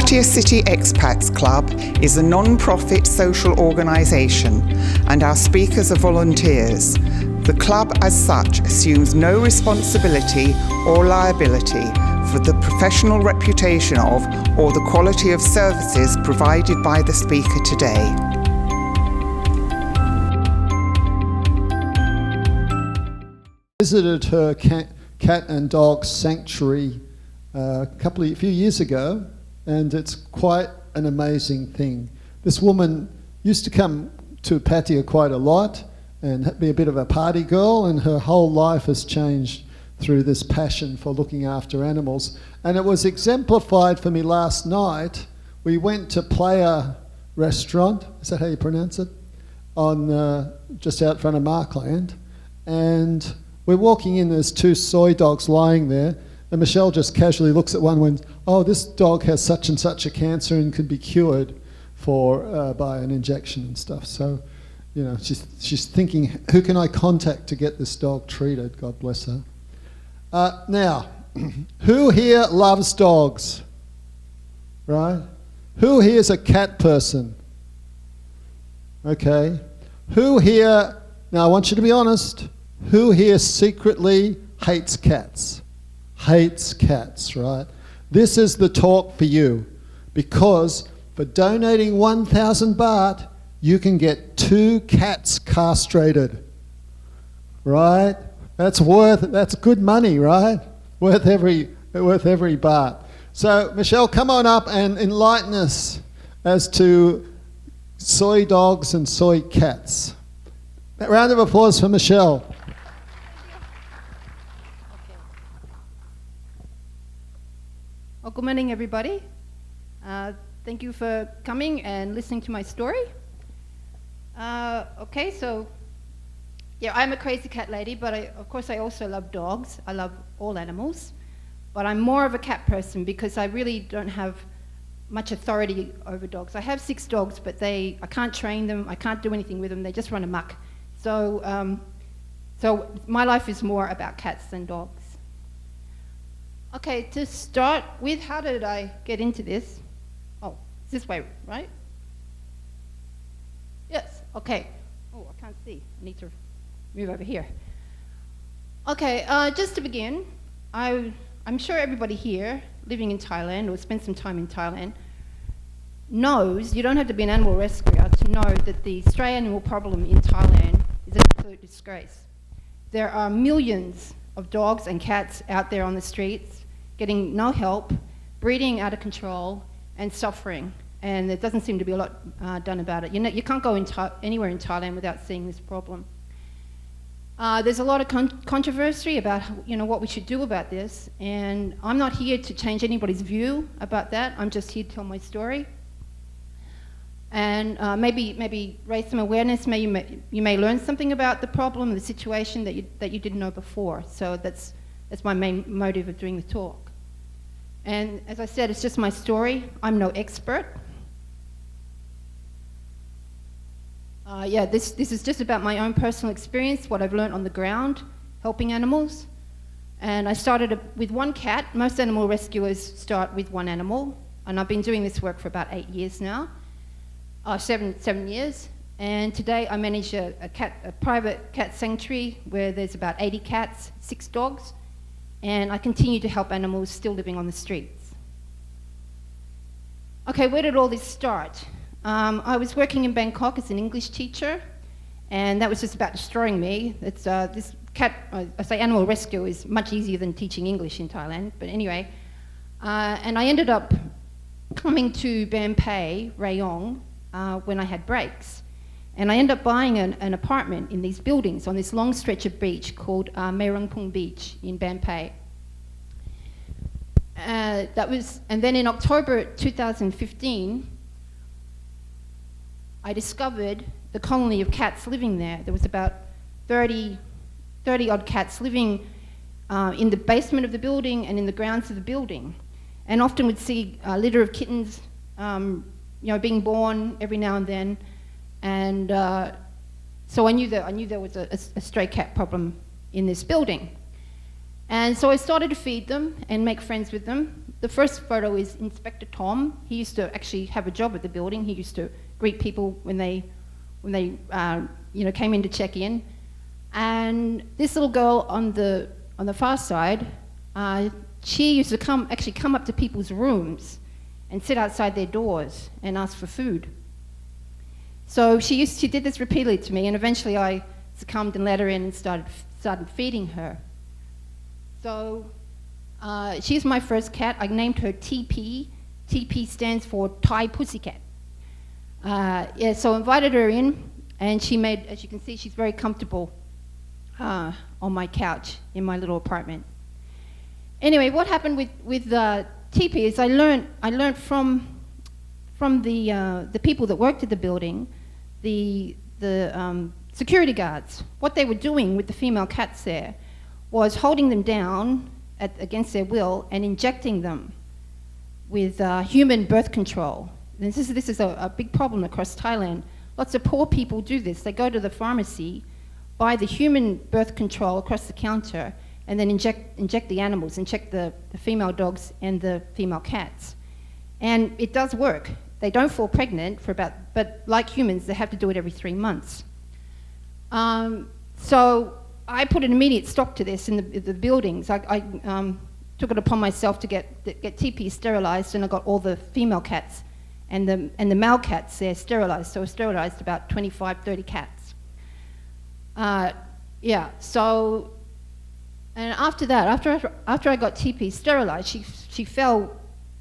Pattaya City Expats Club is a non-profit social organisation and our speakers are volunteers. The club as such assumes no responsibility or liability for the professional reputation of or the quality of services provided by the speaker today. Visited her cat and dog sanctuary a few years ago, and it's quite an amazing thing. This woman used to come to Pattaya quite a lot and be a bit of a party girl, and her whole life has changed through this passion for looking after animals. And it was exemplified for me last night. We went to Playa Restaurant, is that how you pronounce it? On just out front of Markland, and we're walking in, there's two soy dogs lying there, and Michelle just casually looks at one and went, oh, this dog has such and such a cancer and could be cured by an injection and stuff. So, you know, she's thinking, who can I contact to get this dog treated? God bless her. Now, who here loves dogs? Right? Who here is a cat person? Okay. Who here, now I want you to be honest, who here secretly hates cats? Hates cats, right? This is the talk for you, because for donating 1,000 baht, you can get 2 cats castrated, right? That's good money, right? Worth every baht. So Michelle, come on up and enlighten us as to soy dogs and soy cats. A round of applause for Michelle. Well, good morning, everybody. Thank you for coming and listening to my story. Okay, so yeah, I'm a crazy cat lady, but of course I also love dogs. I love all animals, but I'm more of a cat person because I really don't have much authority over dogs. I have 6 dogs, but I can't train them. I can't do anything with them. They just run amok. So, so my life is more about cats than dogs. Okay, to start with, how did I get into this? Oh, it's this way, right? Yes, okay. Oh, I can't see. I need to move over here. Okay, just to begin, I'm sure everybody here living in Thailand or spent some time in Thailand knows, you don't have to be an animal rescuer to know that the stray animal problem in Thailand is an absolute disgrace. There are millions of dogs and cats out there on the streets getting no help, breeding out of control, and suffering. And there doesn't seem to be a lot done about it. You can't go anywhere in Thailand without seeing this problem. There's a lot of controversy about what we should do about this, and I'm not here to change anybody's view about that. I'm just here to tell my story. And maybe raise some awareness. You may learn something about the problem, the situation that you didn't know before. So that's my main motive of doing the talk. And as I said, it's just my story. I'm no expert. This is just about my own personal experience, what I've learned on the ground, helping animals. And I started with 1 cat. Most animal rescuers start with 1 animal. And I've been doing this work for about 8 years now. 7 years. And today I manage a private cat sanctuary where there's about 80 cats, 6 dogs. And I continue to help animals still living on the streets. Okay, where did all this start? I was working in Bangkok as an English teacher, and that was just about destroying me. It's this cat, I say animal rescue is much easier than teaching English in Thailand, but anyway. And I ended up coming to Bampay, Rayong, when I had breaks. And I ended up buying an apartment in these buildings on this long stretch of beach called Meirungpung Beach in Bampay. And then in October 2015, I discovered the colony of cats living there. There was about 30 odd cats living in the basement of the building and in the grounds of the building. And often would see a litter of kittens being born every now and then. And so I knew there was a stray cat problem in this building. And so I started to feed them and make friends with them. the first photo is Inspector Tom. He used to actually have a job at the building. He used to greet people when they came in to check in. And this little girl on the far side, she used to come up to people's rooms and sit outside their doors and ask for food. So she did this repeatedly to me, and eventually I succumbed and let her in and started feeding her. So she's my first cat. I named her TP. TP stands for Thai Pussycat. So I invited her in, and she made, as you can see, she's very comfortable on my couch in my little apartment. Anyway, what happened with TP is I learned from the people that worked at the building, the security guards. What they were doing with the female cats there was holding them down against their will and injecting them with human birth control. And this is a big problem across Thailand. Lots of poor people do this. They go to the pharmacy, buy the human birth control across the counter, and then inject the animals, inject the female dogs and the female cats. And it does work. They don't fall pregnant but like humans, they have to do it every 3 months. So I put an immediate stop to this in the buildings. I took it upon myself to get TP sterilized, and I got all the female cats and the male cats there sterilized. So I sterilized about 25, 30 cats. So, and after that, after I got TP sterilized, she fell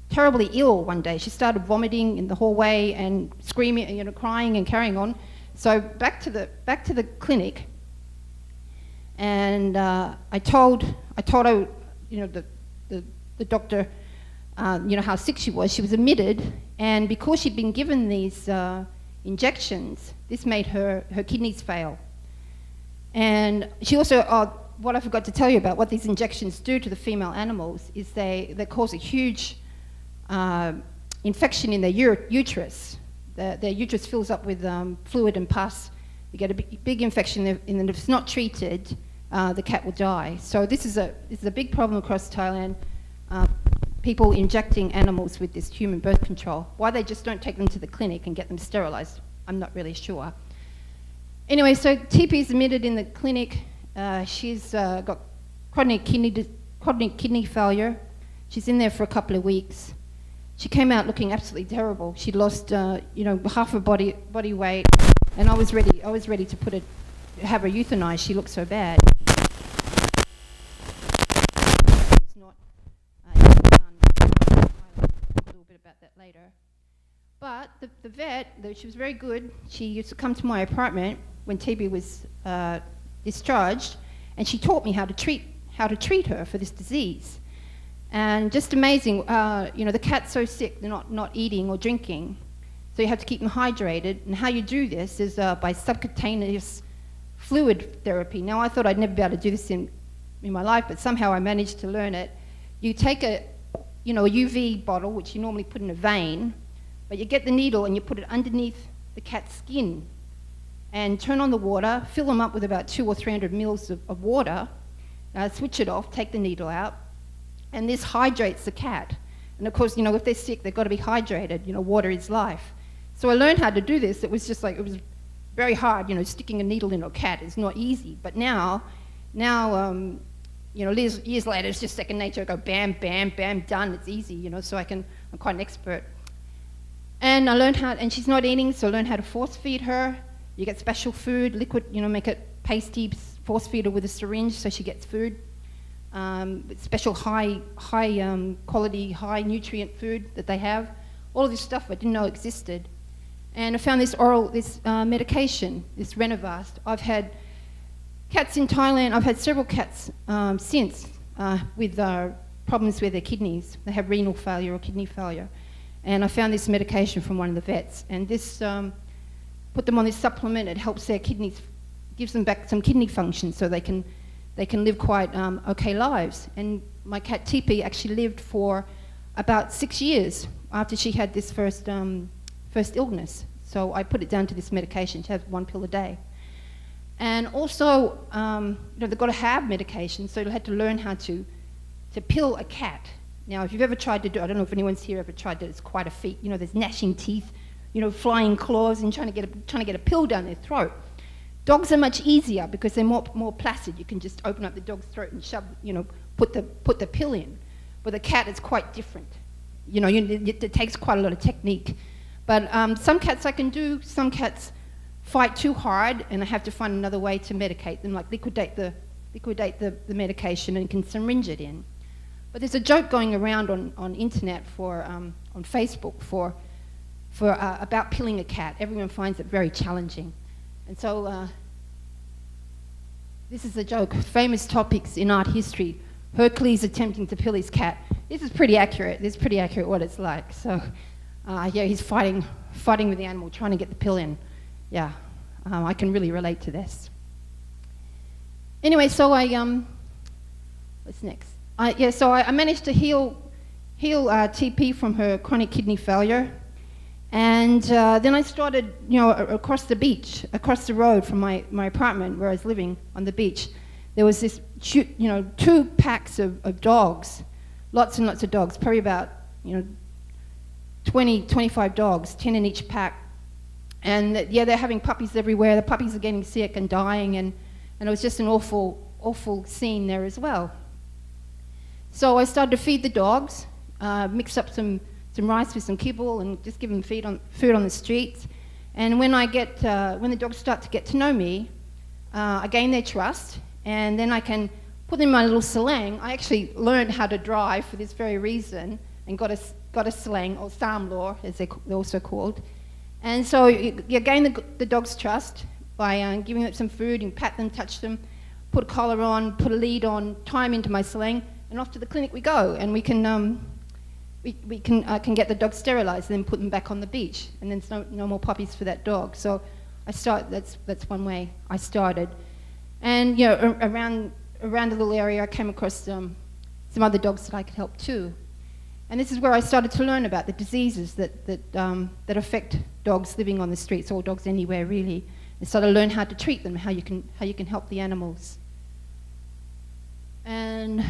terribly ill one day. She started vomiting in the hallway and screaming, crying and carrying on. So back to the clinic, and I told her, the doctor, how sick she was. She was admitted, and because she'd been given these injections, this made her kidneys fail. And she also, what I forgot to tell you about what these injections do to the female animals is they cause a huge infection in their uterus. Their uterus fills up with fluid and pus. You get a big infection, and if it's not treated, the cat will die. So this is a big problem across Thailand. People injecting animals with this human birth control. Why they just don't take them to the clinic and get them sterilized, I'm not really sure. Anyway, so TP's admitted in the clinic. She's got chronic kidney failure. She's in there for a couple of weeks. She came out looking absolutely terrible. She'd lost, half her body weight, and I was ready to have her euthanized. She looked so bad. It's not done. I'll talk a little bit about that later. But the vet, though she was very good, she used to come to my apartment when TB was discharged, and she taught me how to treat her for this disease. And just amazing, the cat's so sick, they're not eating or drinking, so you have to keep them hydrated. And how you do this is by subcutaneous fluid therapy. Now, I thought I'd never be able to do this in my life, but somehow I managed to learn it. You take a UV bottle, which you normally put in a vein, but you get the needle and you put it underneath the cat's skin and turn on the water, fill them up with about 200 or 300 mils of water, switch it off, take the needle out, and this hydrates the cat. And of course, if they're sick, they've got to be hydrated. Water is life. So I learned how to do this. It was very hard. Sticking a needle in a cat is not easy. But now, years later, it's just second nature. I go bam, bam, bam, done. It's easy. So I'm quite an expert. And I learned and she's not eating, so I learned how to force feed her. You get special food, liquid, make it pasty, force feed her with a syringe so she gets food. Special high quality, high nutrient food that they have. All of this stuff I didn't know existed. And I found this medication, this Renovast. I've had cats in Thailand, I've had several cats since with problems with their kidneys. They have renal failure or kidney failure. And I found this medication from one of the vets. And this, put them on this supplement, it helps their kidneys, gives them back some kidney function so they can live quite okay lives. And my cat Tipi actually lived for about 6 years after she had this first illness. So I put it down to this medication. She has 1 pill a day. And also, they've got to have medication, so they had to learn how to pill a cat. Now, if you've ever tried to do, I don't know if anyone's here ever tried to, it's quite a feat. You know, there's gnashing teeth, you know, flying claws and trying to get a pill down their throat. Dogs are much easier because they're more placid. You can just open up the dog's throat and shove, you know, put the pill in. But the cat is quite different. You know, it takes quite a lot of technique. But some cats I can do, some cats fight too hard and I have to find another way to medicate them, like liquidate the medication and can syringe it in. But there's a joke going around on internet on Facebook for about pilling a cat. Everyone finds it very challenging. And so this is a joke. Famous topics in art history. Hercules attempting to pill his cat. This is pretty accurate. This is pretty accurate what it's like. So yeah, he's fighting with the animal, trying to get the pill in. Yeah, I can really relate to this. Anyway, so what's next? So I managed to heal TP from her chronic kidney failure, and then I started, you know, across the road from my apartment where I was living on the beach. There was this, you know, 2 packs of dogs, lots and lots of dogs, probably about, you know, 20, 25 dogs, 10 in each pack, and yeah, they're having puppies everywhere. The puppies are getting sick and dying, and it was just an awful scene there as well. So I started to feed the dogs, mix up some rice with some kibble and just give them food on the streets. And when the dogs start to get to know me, I gain their trust, and then I can put them in my little slang. I actually learned how to drive for this very reason and got a slang, or samlor as they're also called. And so you gain the dog's trust by giving them some food, and pat them, touch them, put a collar on, put a lead on, tie them into my sling, and off to the clinic we go. And we can get the dog sterilized and then put them back on the beach, and then no more puppies for that dog. So that's one way I started. And you know, around the little area, I came across some other dogs that I could help too. And this is where I started to learn about the diseases that affect dogs living on the streets, or dogs anywhere really, and started to learn how to treat them, how you can help the animals. And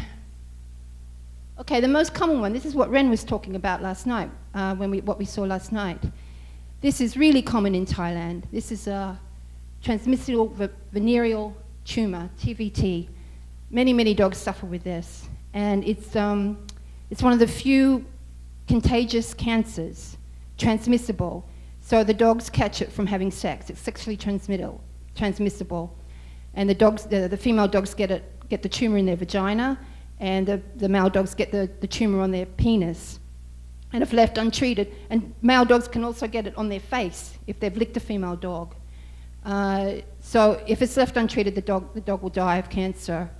okay, the most common one. This is what Ren was talking about last night. What we saw last night. This is really common in Thailand. This is a transmissible venereal tumor, TVT. Many dogs suffer with this, and it's one of the few contagious cancers, transmissible. So the dogs catch it from having sex. It's sexually transmissible, and the female dogs get the tumor in their vagina, and the male dogs get the tumor on their penis. And if left untreated, and male dogs can also get it on their face if they've licked a female dog. So if it's left untreated, the dog will die of cancer.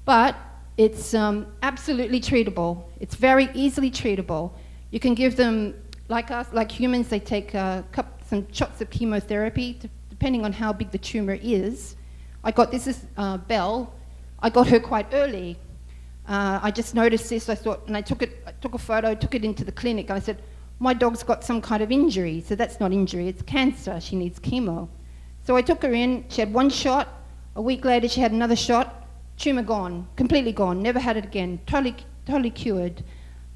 But it's absolutely treatable. It's very easily treatable. You can give them, like humans, they take some shots of chemotherapy, depending on how big the tumor is. This is Belle. I got her quite early. I just noticed this, I thought, and I took a photo, took it into the clinic, and I said, my dog's got some kind of injury. So that's not injury, it's cancer, she needs chemo. So I took her in, she had 1 shot, a week later she had another shot, tumor gone, completely gone, never had it again, totally cured.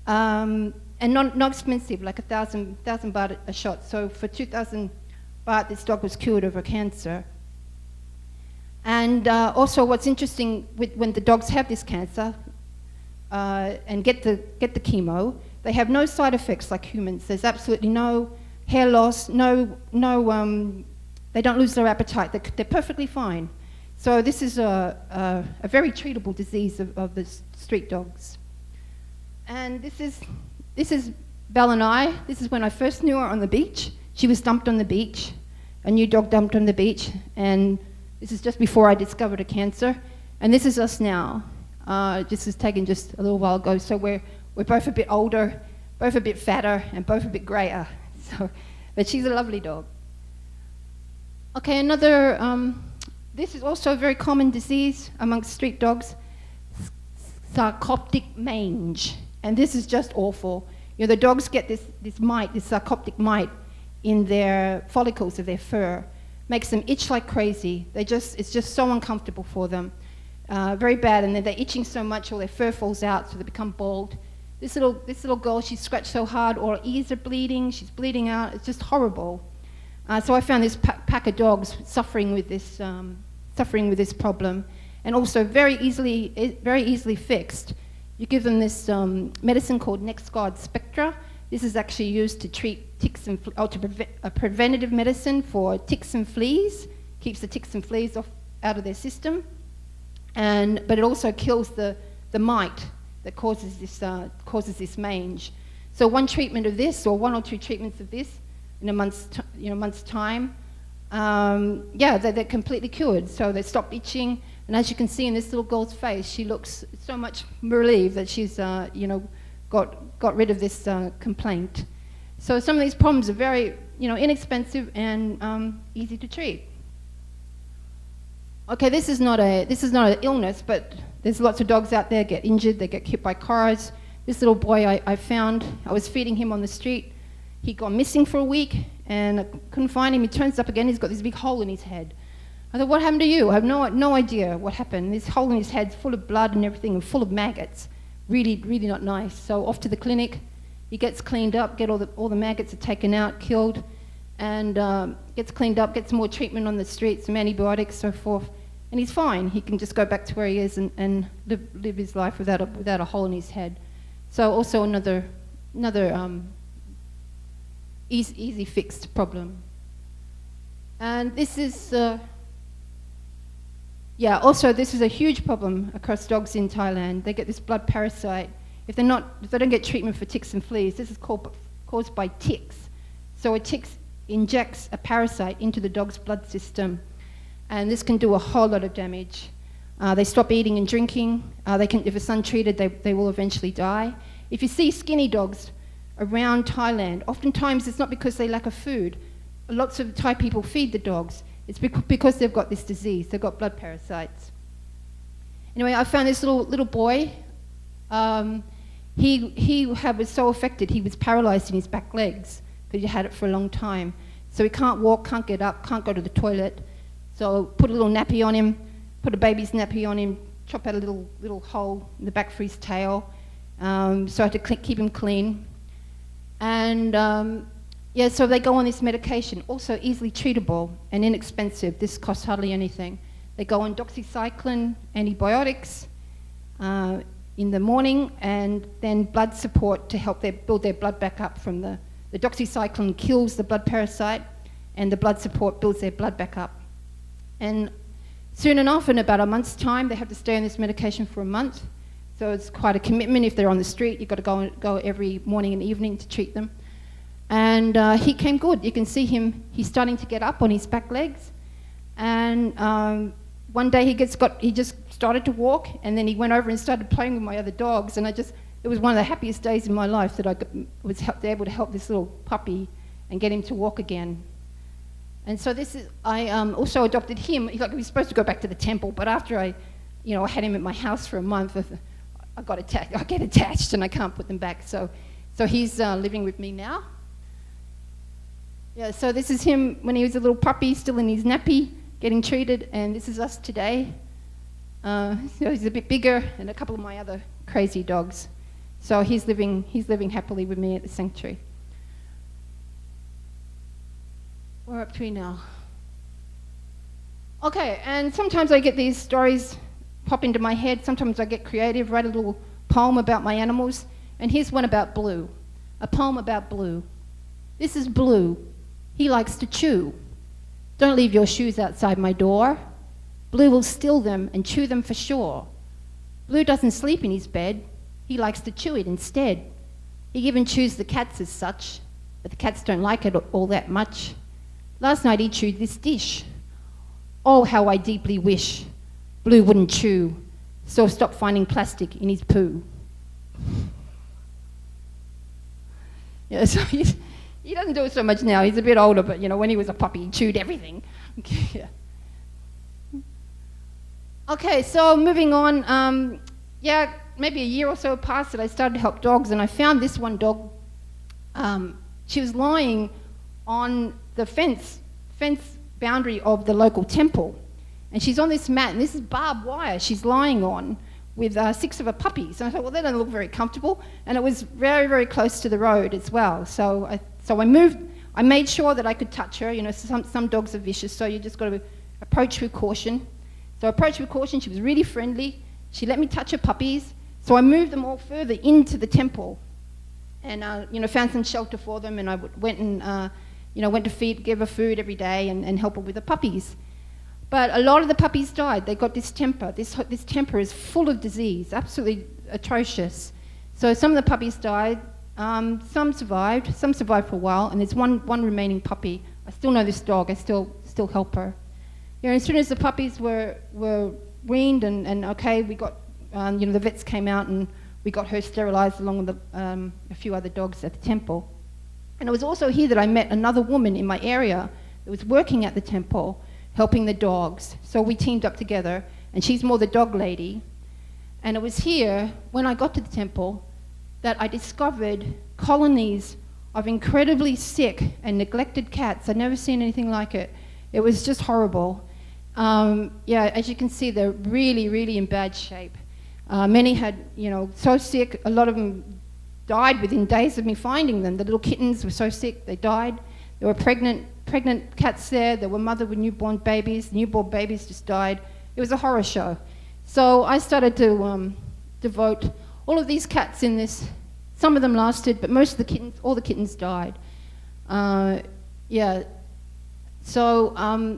And not expensive, like 1,000 baht a shot. So for 2,000 baht, this dog was cured of her cancer. And also what's interesting, when the dogs have this cancer, and get the chemo, they have no side effects like humans. There's absolutely no hair loss, they don't lose their appetite. They're perfectly fine. So this is a very treatable disease of the street dogs. And this is Belle and I. This is when I first knew her on the beach. She was dumped on the beach, a new dog dumped on the beach, and this is just before I discovered a cancer. And this is us now. This was taken just a little while ago, so we're both a bit older, both a bit fatter, and both a bit greyer. So, but she's a lovely dog. Okay, this is also a very common disease amongst street dogs, sarcoptic mange. And this is just awful. You know, the dogs get this sarcoptic mite in their follicles of their fur, makes them itch like crazy. It's just so uncomfortable for them. Very bad, and then they're itching so much, all their fur falls out, so they become bald. This little girl, she's scratched so hard, or her ears are bleeding, she's bleeding out. It's just horrible. So I found this pack of dogs suffering with this problem, and also very easily fixed. You give them this medicine called NexGard Spectra. This is actually used to treat ticks and a preventative medicine for ticks and fleas. Keeps the ticks and fleas out of their system, but it also kills the mite that causes this mange. So one treatment of this, or one or two treatments of this, in a month's time, they're completely cured. So they stop itching, and as you can see in this little girl's face, she looks so much relieved that she's got rid of this complaint. So some of these problems are very inexpensive and easy to treat. Okay, this is not an illness, but there's lots of dogs out there get injured, they get hit by cars. This little boy I found, I was feeding him on the street. He'd gone missing for a week, and I couldn't find him. He turns up again, he's got this big hole in his head. I thought, what happened to you? I have no idea what happened. This hole in his head's full of blood and everything, and full of maggots. Really, really not nice. So off to the clinic, he gets cleaned up, all the maggots are taken out, killed, and gets cleaned up, gets more treatment on the street, some antibiotics, so forth, and he's fine. He can just go back to where he is and live his life without a hole in his head. So also another easy fixed problem. And this is also this is a huge problem across dogs in Thailand. They get this blood parasite. If they don't get treatment for ticks and fleas, this is caused by ticks. So a tick injects a parasite into the dog's blood system, and this can do a whole lot of damage. They stop eating and drinking. If it's untreated, they will eventually die. If you see skinny dogs around Thailand, oftentimes it's not because they lack of food. Lots of Thai people feed the dogs. It's because they've got this disease. They've got blood parasites. Anyway, I found this little boy. He was so affected, he was paralyzed in his back legs because he had it for a long time. So he can't walk, can't get up, can't go to the toilet. So put a little nappy on him, put a baby's nappy on him, chop out a little hole in the back for his tail. So I had to keep him clean. And so they go on this medication, also easily treatable and inexpensive. This costs hardly anything. They go on doxycycline, antibiotics in the morning, and then blood support to help build their blood back up from the doxycycline kills the blood parasite, and the blood support builds their blood back up. And soon enough, in about a month's time, they have to stay on this medication for a month. So it's quite a commitment. If they're on the street, you've got to go every morning and evening to treat them. And he came good. You can see him, he's starting to get up on his back legs. And one day he just started to walk, and then he went over and started playing with my other dogs. And it was one of the happiest days in my life that I was able to help this little puppy and get him to walk again. And so I also adopted him. He was supposed to go back to the temple, but after I had him at my house for a month, I get attached and I can't put them back. So he's living with me now. Yeah, so this is him when he was a little puppy, still in his nappy, getting treated, and this is us today. So he's a bit bigger, and a couple of my other crazy dogs. So he's living happily with me at the sanctuary. We're up to now. Okay, and sometimes I get these stories pop into my head. Sometimes I get creative, write a little poem about my animals. And here's one about Blue, a poem about Blue. This is Blue. He likes to chew. Don't leave your shoes outside my door. Blue will steal them and chew them for sure. Blue doesn't sleep in his bed. He likes to chew it instead. He even chews the cats as such, but the cats don't like it all that much. Last night he chewed this dish. Oh, how I deeply wish Blue wouldn't chew, so stop finding plastic in his poo. Yeah, so he doesn't do it so much now. He's a bit older, but when he was a puppy, he chewed everything. Yeah. Okay, so moving on. Maybe a year or so passed that I started to help dogs, and I found this one dog. She was lying on the fence boundary of the local temple, and she's on this mat, and this is barbed wire she's lying on with 6 of her puppies. And I thought, well, they don't look very comfortable. And it was very, very close to the road as well. So I made sure that I could touch her. You know, some dogs are vicious, so you just got to approach with caution. So I approached with caution. She was really friendly. She let me touch her puppies. So I moved them all further into the temple, and found some shelter for them. And I went to give her food every day and help her with the puppies. But a lot of the puppies died. They got distemper. This temper is full of disease, absolutely atrocious. So some of the puppies died. Some survived. Some survived for a while, and there's one remaining puppy. I still know this dog. I still help her. You know, as soon as the puppies were weaned and okay, we got the vets came out and we got her sterilized along with a few other dogs at the temple. And it was also here that I met another woman in my area that was working at the temple, helping the dogs. So we teamed up together, and she's more the dog lady. And it was here, when I got to the temple, that I discovered colonies of incredibly sick and neglected cats. I'd never seen anything like it. It was just horrible. As you can see, they're really, really in bad shape. Many had, so sick, a lot of them died within days of me finding them. The little kittens were so sick, they died. There were pregnant cats there. There were mothers with newborn babies. Newborn babies just died. It was a horror show. So I started to devote all of these cats in this. Some of them lasted, but most of the kittens, all the kittens died. So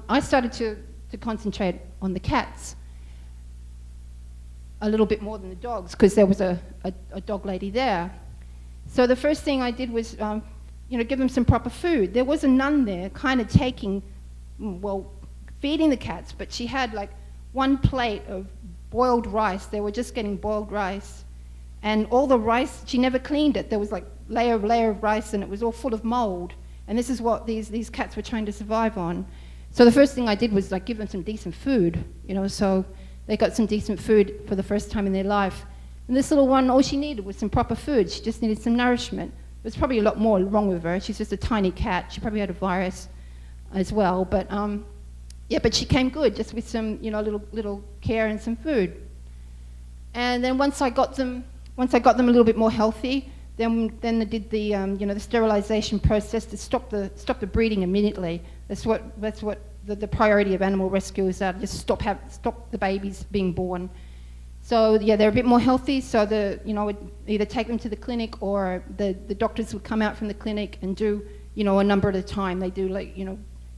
I started to concentrate on the cats a little bit more than the dogs, because there was a dog lady there. So the first thing I did was give them some proper food. There was a nun there kind of feeding the cats, but she had like one plate of boiled rice. They were just getting boiled rice. And all the rice, she never cleaned it. There was like layer of rice, and it was all full of mold. And this is what these cats were trying to survive on. So the first thing I did was like give them some decent food, so they got some decent food for the first time in their life. And this little one, all she needed was some proper food. She just needed some nourishment. There's probably a lot more wrong with her. She's just a tiny cat. She probably had a virus as well. But but she came good just with some little care and some food. And then once I got them a little bit more healthy, then they did the the sterilization process to stop the breeding immediately. That's what the priority of animal rescue is. That just stop the babies being born. So they're a bit more healthy. So would either take them to the clinic, or the doctors would come out from the clinic and do a number at a time. They do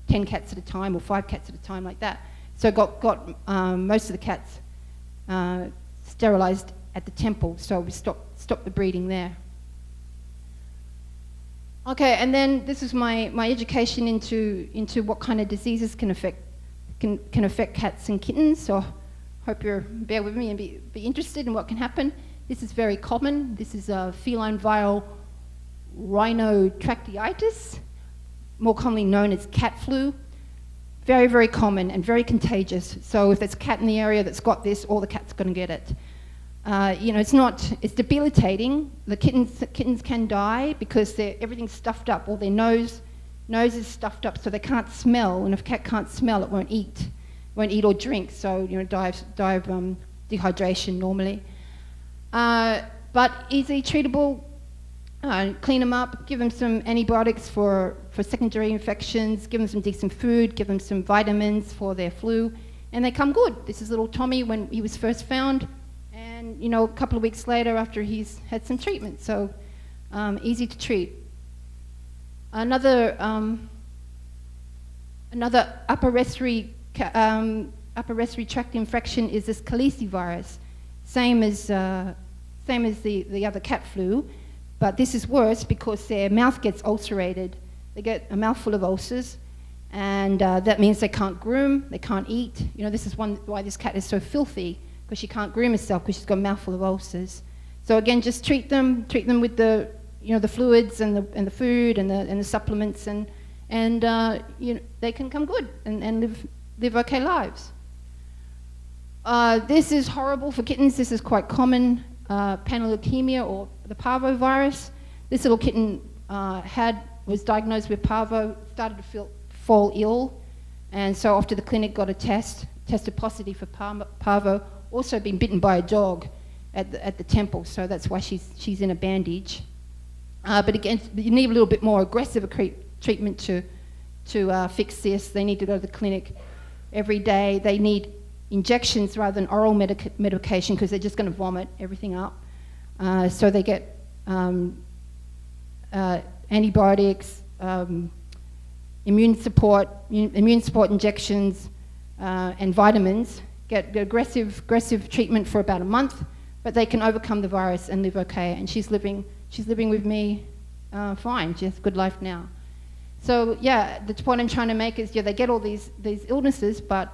10 cats at a time or 5 cats at a time, like that. So got most of the cats sterilized at the temple. So we stopped the breeding there. Okay, and then this is my education into what kind of diseases can affect cats and kittens. So hope you'll bear with me and be interested in what can happen. This is very common. This is feline viral rhinotracheitis, more commonly known as cat flu. Very, very common and very contagious. So if there's a cat in the area that's got this, all the cats are going to get it. It's debilitating. The kittens can die because everything's stuffed up. All their nose is stuffed up, so they can't smell. And if a cat can't smell, it won't eat or drink. So die of dehydration normally. But easily treatable. Clean them up, give them some antibiotics for secondary infections, give them some decent food, give them some vitamins for their flu, and they come good. This is little Tommy when he was first found, and a couple of weeks later after he's had some treatment. So easy to treat. Another upper respiratory tract infection is this calicivirus, same as the other cat flu. But this is worse because their mouth gets ulcerated. They get a mouthful of ulcers, and that means they can't groom, they can't eat. This is why this cat is so filthy, because she can't groom herself because she's got a mouthful of ulcers. So again, just treat them with the the fluids and the food and the supplements, and they can come good and live okay lives. This is horrible for kittens. This is quite common. Panleukemia, or the parvovirus. This little kitten was diagnosed with parvo, started to fall ill, and so off to the clinic, got a test, tested positive for parvo. also been bitten by a dog at the temple, so that's why she's in a bandage. But again, you need a little bit more aggressive treatment to fix this. They need to go to the clinic every day. They need injections rather than oral medication because they're just going to vomit everything up. So they get antibiotics, immune support injections, and vitamins. Get aggressive treatment for about a month, but they can overcome the virus and live okay. And she's living with me fine. She has a good life now. So yeah, the point I'm trying to make is, yeah, they get all these illnesses, but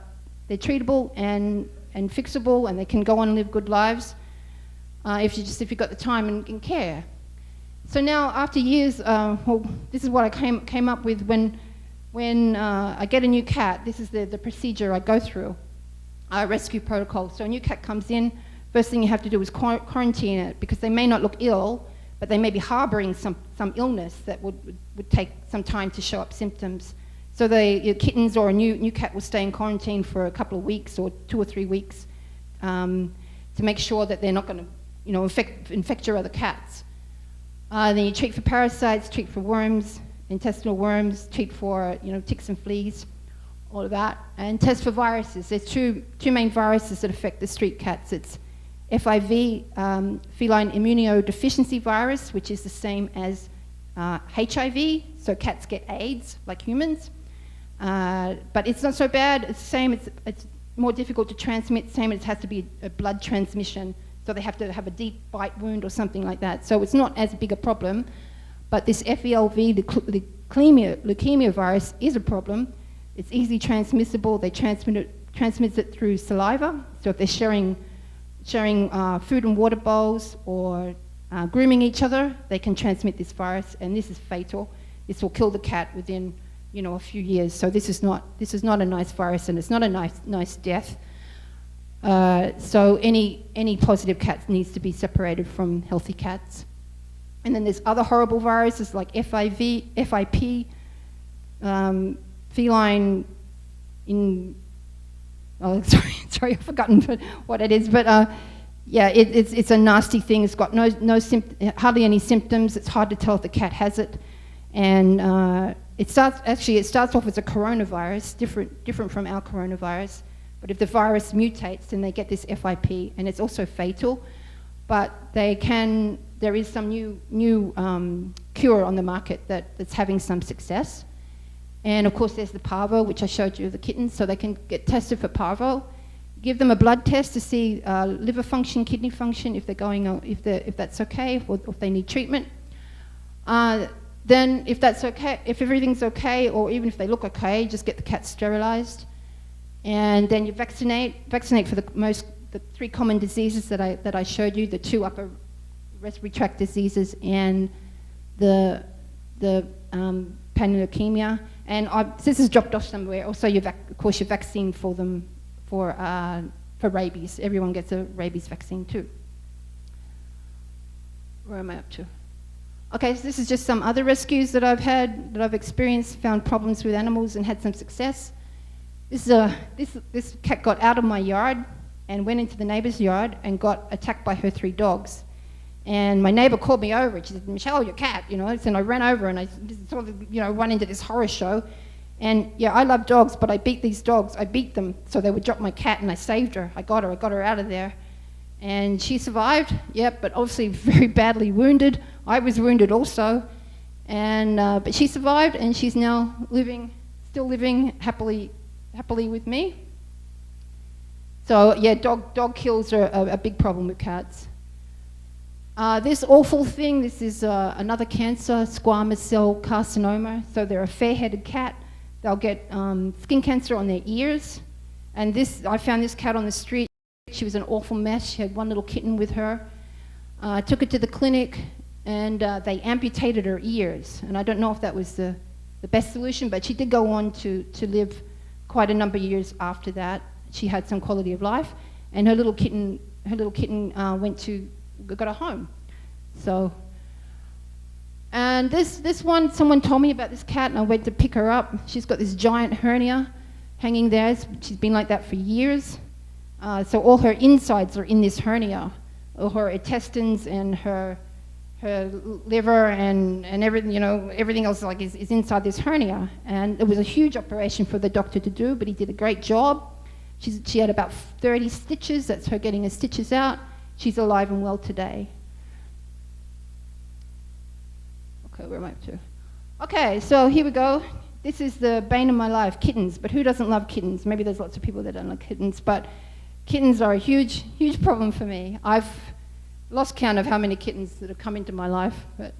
they're treatable and fixable, and they can go on and live good lives if you've got the time and care. So now, after years, this is what I came up with when I get a new cat. This is the procedure I go through, rescue protocol. So a new cat comes in. First thing you have to do is quarantine it, because they may not look ill, but they may be harboring some illness that would take some time to show up symptoms. So your kittens or a new cat will stay in quarantine for a couple of weeks or 2 or 3 weeks to make sure that they're not going to, infect your other cats. Then you treat for parasites, treat for worms, intestinal worms, treat for ticks and fleas, all of that, and test for viruses. There's two main viruses that affect the street cats. It's FIV, feline immunodeficiency virus, which is the same as HIV. So cats get AIDS like humans, but it's not so bad. It's the same. It's more difficult to transmit. Same. It has to be a blood transmission. So they have to have a deep bite wound or something like that. So it's not as big a problem. But this FELV, the leukemia virus, is a problem. It's easily transmissible. They transmit it through saliva. So if they're sharing food and water bowls or grooming each other, they can transmit this virus, and this is fatal. This will kill the cat within a few years. So this is not a nice virus, and it's not a nice death. So any positive cats needs to be separated from healthy cats. And then there's other horrible viruses like FIP, feline sorry, I've forgotten what it is, but yeah, it's a nasty thing. It's got hardly any symptoms. It's hard to tell if the cat has it, and it starts off as a coronavirus, different from our coronavirus. But if the virus mutates, then they get this FIP, and it's also fatal. But there is some new cure on the market that's having some success. And of course there's the parvo, which I showed you, the kittens, so they can get tested for parvo. Give them a blood test to see liver function, kidney function, if that's okay, or if they need treatment. Then if that's okay, if everything's okay, or even if they look okay, just get the cat sterilized. And then you vaccinate for the 3 common diseases that I showed you, the 2 upper respiratory tract diseases and the panleukemia. And this is dropped off somewhere. Also, of course, your vaccine for them for rabies. Everyone gets a rabies vaccine too. Where am I up to? Okay, so this is just some other rescues that I've experienced, found problems with animals and had some success. This cat got out of my yard and went into the neighbour's yard and got attacked by her 3 dogs. And my neighbour called me over and she said, "Michelle, your cat," and I ran over and I sort of, run into this horror show. And yeah, I love dogs, but I beat these dogs. I beat them so they would drop my cat, and I saved her. I got her out of there. And she survived, but obviously very badly wounded. I was wounded also. And but she survived, and she's now still living happily with me. So yeah, dog kills are a big problem with cats. This awful thing, this is another cancer, squamous cell carcinoma. So they're a fair-headed cat. They'll get skin cancer on their ears. And I found this cat on the street. She was an awful mess. She had 1 little kitten with her. Took her to the clinic, and they amputated her ears. And I don't know if that was the best solution, but she did go on to live quite a number of years after that. She had some quality of life, and her little kitten got a home. So, and this one, someone told me about this cat, and I went to pick her up. She's got this giant hernia hanging there. She's been like that for years. So all her insides are in this hernia. All her intestines and her liver and everything, everything else is inside this hernia. And it was a huge operation for the doctor to do, but he did a great job. She had about 30 stitches. That's her getting her stitches out. She's alive and well today. Okay, where am I up to? Okay, so here we go. This is the bane of my life, kittens. But who doesn't love kittens? Maybe there's lots of people that don't like kittens, but kittens are a huge, huge problem for me. I've lost count of how many kittens that have come into my life. But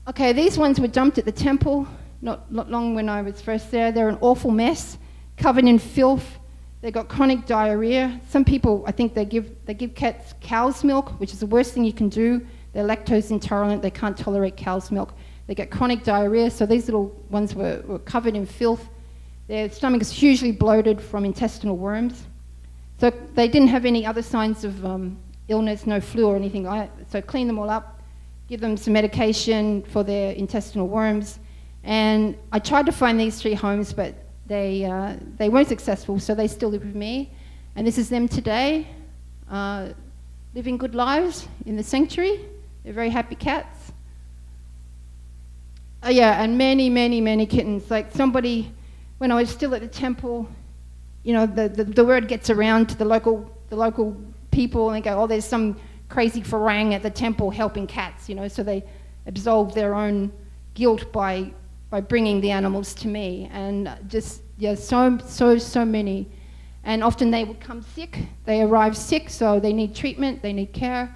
okay, these ones were dumped at the temple not long when I was first there. They're an awful mess, covered in filth. They got chronic diarrhea. Some people, I think they give cats cow's milk, which is the worst thing you can do. They're lactose intolerant. They can't tolerate cow's milk. They get chronic diarrhea. So these little ones were covered in filth. Their stomach is hugely bloated from intestinal worms. So they didn't have any other signs of illness, no flu or anything like that. So clean them all up, give them some medication for their intestinal worms. And I tried to find these 3 homes, but they weren't successful, so they still live with me. And this is them today, living good lives in the sanctuary. They're very happy cats. Yeah, and many, many, many kittens. Like somebody, when I was still at the temple, the word gets around to the local people, and they go, oh, there's some crazy farang at the temple helping cats, so they absolve their own guilt by bringing the animals to me. And just, yeah, so many. And often they would come sick. They arrive sick, so they need treatment, they need care.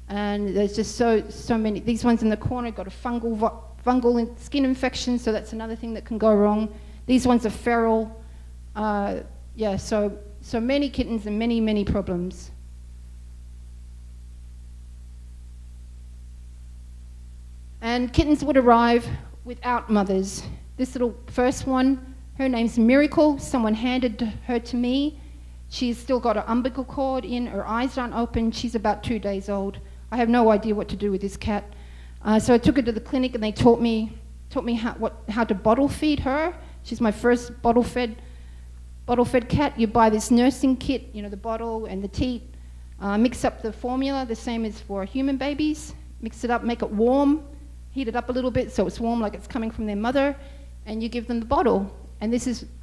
And there's just so many. These ones in the corner got a fungal skin infection, so that's another thing that can go wrong. These ones are feral. Yeah, so many kittens and many, many problems. And kittens would arrive without mothers. This little first one, her name's Miracle. Someone handed her to me. She's still got her umbilical cord in, her eyes aren't open. She's about 2 days old. I have no idea what to do with this cat. So I took her to the clinic, and they taught me how to bottle feed her. She's my first bottle fed cat. You buy this nursing kit, the bottle and the teat. Mix up the formula, the same as for human babies. Mix it up, make it warm, heat it up a little bit so it's warm like it's coming from their mother, and you give them the bottle. And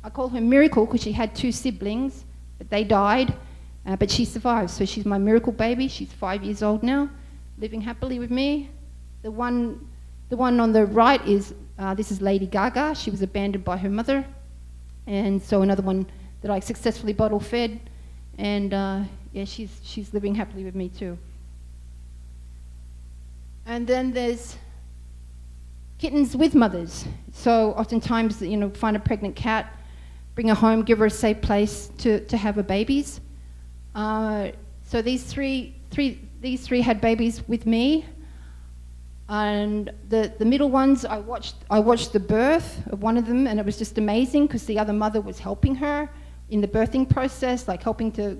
I call her Miracle because she had 2 siblings, but they died, but she survived. So she's my miracle baby. She's 5 years old now, living happily with me. The one on the right this is Lady Gaga. She was abandoned by her mother. And so another one that I successfully bottle fed, and yeah, she's living happily with me too. And then there's kittens with mothers. So oftentimes, find a pregnant cat, bring her home, give her a safe place to have her babies. So these three had babies with me. And the middle ones, I watched the birth of one of them, and it was just amazing because the other mother was helping her in the birthing process, like helping to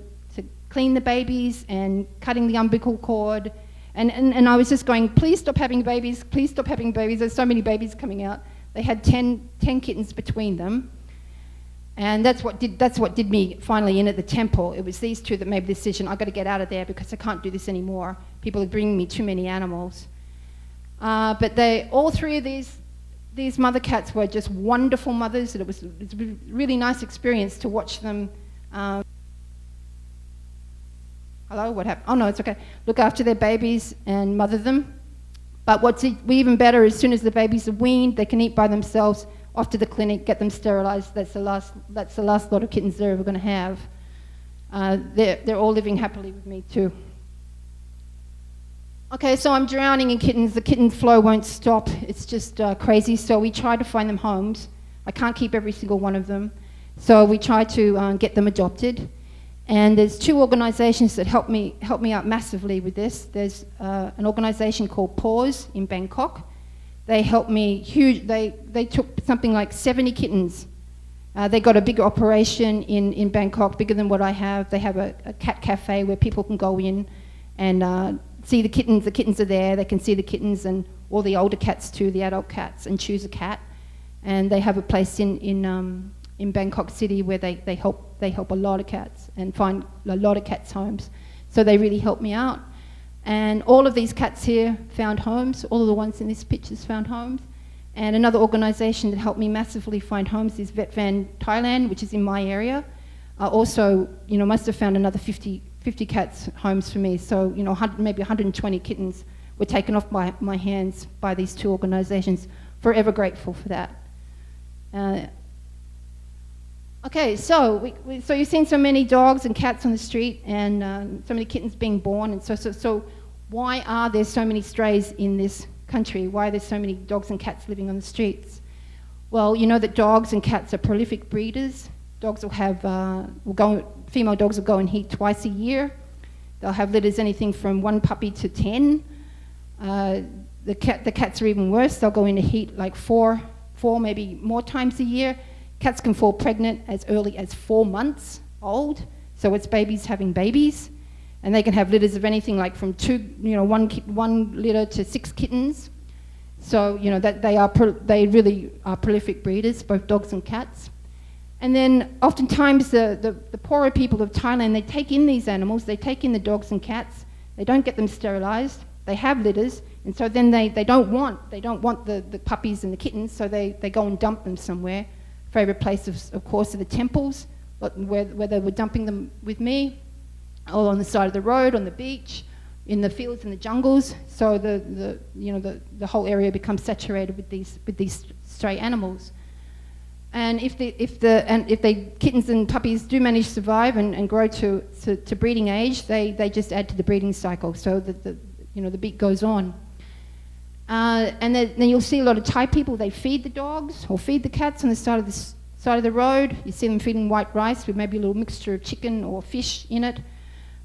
clean the babies and cutting the umbilical cord. And I was just going, please stop having babies, please stop having babies. There's so many babies coming out. They had 10 kittens between them. And that's what did me finally in at the temple. It was these 2 that made the decision, I've got to get out of there because I can't do this anymore. People are bringing me too many animals. But all 3 of these mother cats were just wonderful mothers, and it was a really nice experience to watch them. Hello, what happened? Oh no, it's okay. Look after their babies and mother them. But what's even better, as soon as the babies are weaned, they can eat by themselves. Off to the clinic, get them sterilized. That's the last lot of kittens they're ever going to have. They're all living happily with me too. Okay, so I'm drowning in kittens. The kitten flow won't stop. It's just crazy. So we try to find them homes. I can't keep every single one of them. So we try to get them adopted. And there's 2 organizations that help me out massively with this. There's an organization called Pause in Bangkok. They helped me huge. They took something like 70 kittens. They got a bigger operation in Bangkok, bigger than what I have. They have a cat cafe where people can go in and see the kittens. The kittens are there. They can see the kittens and all the older cats too, the adult cats, and choose a cat. And they have a place in in Bangkok City where they help a lot of cats and find a lot of cats' homes. So they really helped me out. And all of these cats here found homes. All of the ones in this picture found homes. And another organisation that helped me massively find homes is Vet Van Thailand, which is in my area. Also, must have found another 50 cats homes for me. So, maybe 120 kittens were taken off my hands by these two organisations. Forever grateful for that. Okay, so so you've seen so many dogs and cats on the street and so many kittens being born. And so why are there so many strays in this country? Why are there so many dogs and cats living on the streets? Well, you know that dogs and cats are prolific breeders. Dogs will have, female dogs will go and heat twice a year. They'll have litters anything from 1 puppy to 10. The cats are even worse. They'll go into heat like four, maybe more times a year. Cats can fall pregnant as early as 4 months old, so it's babies having babies, and they can have litters of anything like from one litter to 6 kittens. So that they really are prolific breeders, both dogs and cats. And then oftentimes the poorer people of Thailand, they take in these animals, they take in the dogs and cats, they don't get them sterilised, they have litters, and so then they don't want the puppies and the kittens, so they go and dump them somewhere. Favourite place, of course, are the temples, where they were dumping them with me, all on the side of the road, on the beach, in the fields and the jungles. So the whole area becomes saturated with these stray animals. And if the kittens and puppies do manage to survive and grow to breeding age, they just add to the breeding cycle. So the beat goes on. And then you'll see a lot of Thai people, they feed the dogs or feed the cats on the side of the road. You see them feeding white rice with maybe a little mixture of chicken or fish in it.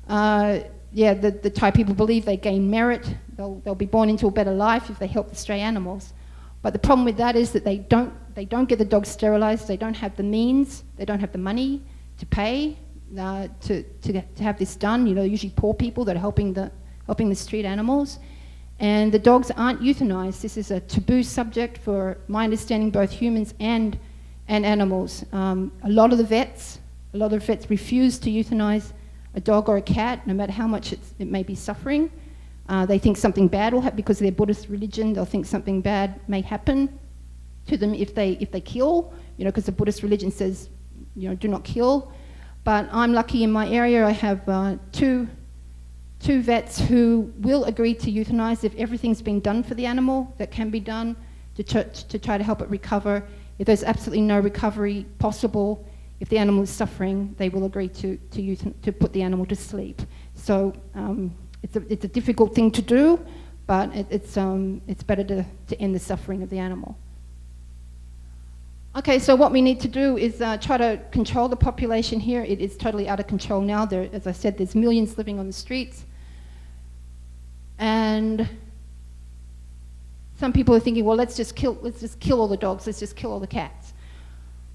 The Thai people believe they gain merit. They'll be born into a better life if they help the stray animals. But the problem with that is that they don't get the dogs sterilised. They don't have the means. They don't have the money to pay to have this done. Usually poor people that are helping the street animals. And the dogs aren't euthanized. This is a taboo subject for my understanding, both humans and animals. A lot of the vets refuse to euthanize a dog or a cat, no matter how much it may be suffering. They think something bad will happen because of their Buddhist religion. They'll think something bad may happen to them if they kill, because the Buddhist religion says, do not kill. But I'm lucky in my area. I have two vets who will agree to euthanize if everything's been done for the animal that can be done to try to help it recover. If there's absolutely no recovery possible, if the animal is suffering, they will agree to put the animal to sleep. So it's a difficult thing to do, but it's better to end the suffering of the animal. Okay, so what we need to do is try to control the population here. It is totally out of control now. As I said, there's millions living on the streets. And some people are thinking, well, let's just kill all the dogs, let's just kill all the cats.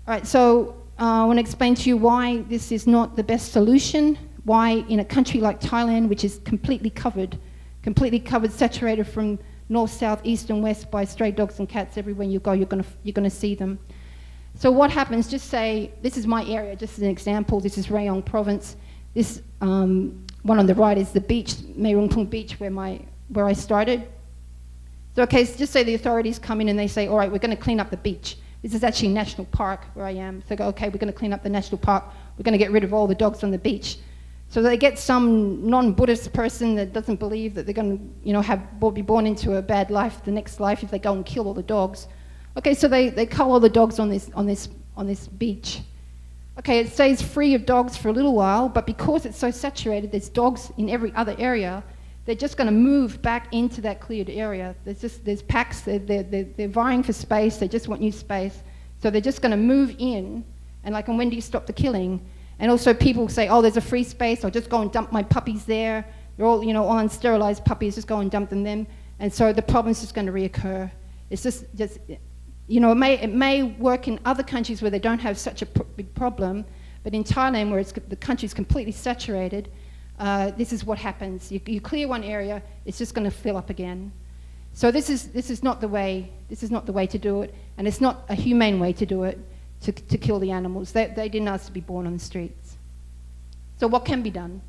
All right, so I want to explain to you why this is not the best solution, why in a country like Thailand, which is completely covered, saturated from north, south, east and west by stray dogs and cats. Everywhere you go, you're going to see them. So what happens, just say, this is my area, just as an example, this is Rayong province. This one on the right is the beach, Meirungpung Beach, where I started. So okay, so just say the authorities come in and they say, all right, we're going to clean up the beach. This is actually National Park where I am. So they go, okay, we're going to clean up the National Park. We're going to get rid of all the dogs on the beach. So they get some non-Buddhist person that doesn't believe that they're going to, be born into a bad life, the next life, if they go and kill all the dogs. Okay, so they cull all the dogs on this beach. Okay, it stays free of dogs for a little while, but because it's so saturated, there's dogs in every other area. They're just going to move back into that cleared area. There's packs. They're vying for space. They just want new space, so they're just going to move in. And when do you stop the killing? And also people say, oh, there's a free space. I'll just go and dump my puppies there. They're all all unsterilized puppies. Just go and dump them there. And so the problem's just going to reoccur. It's just it may work in other countries where they don't have such a big problem, but in Thailand, where the country's completely saturated, this is what happens. You clear one area, it's just going to fill up again. So this is not the way. This is not the way to do it, and it's not a humane way to do it. to kill the animals. They didn't ask to be born on the streets. So what can be done?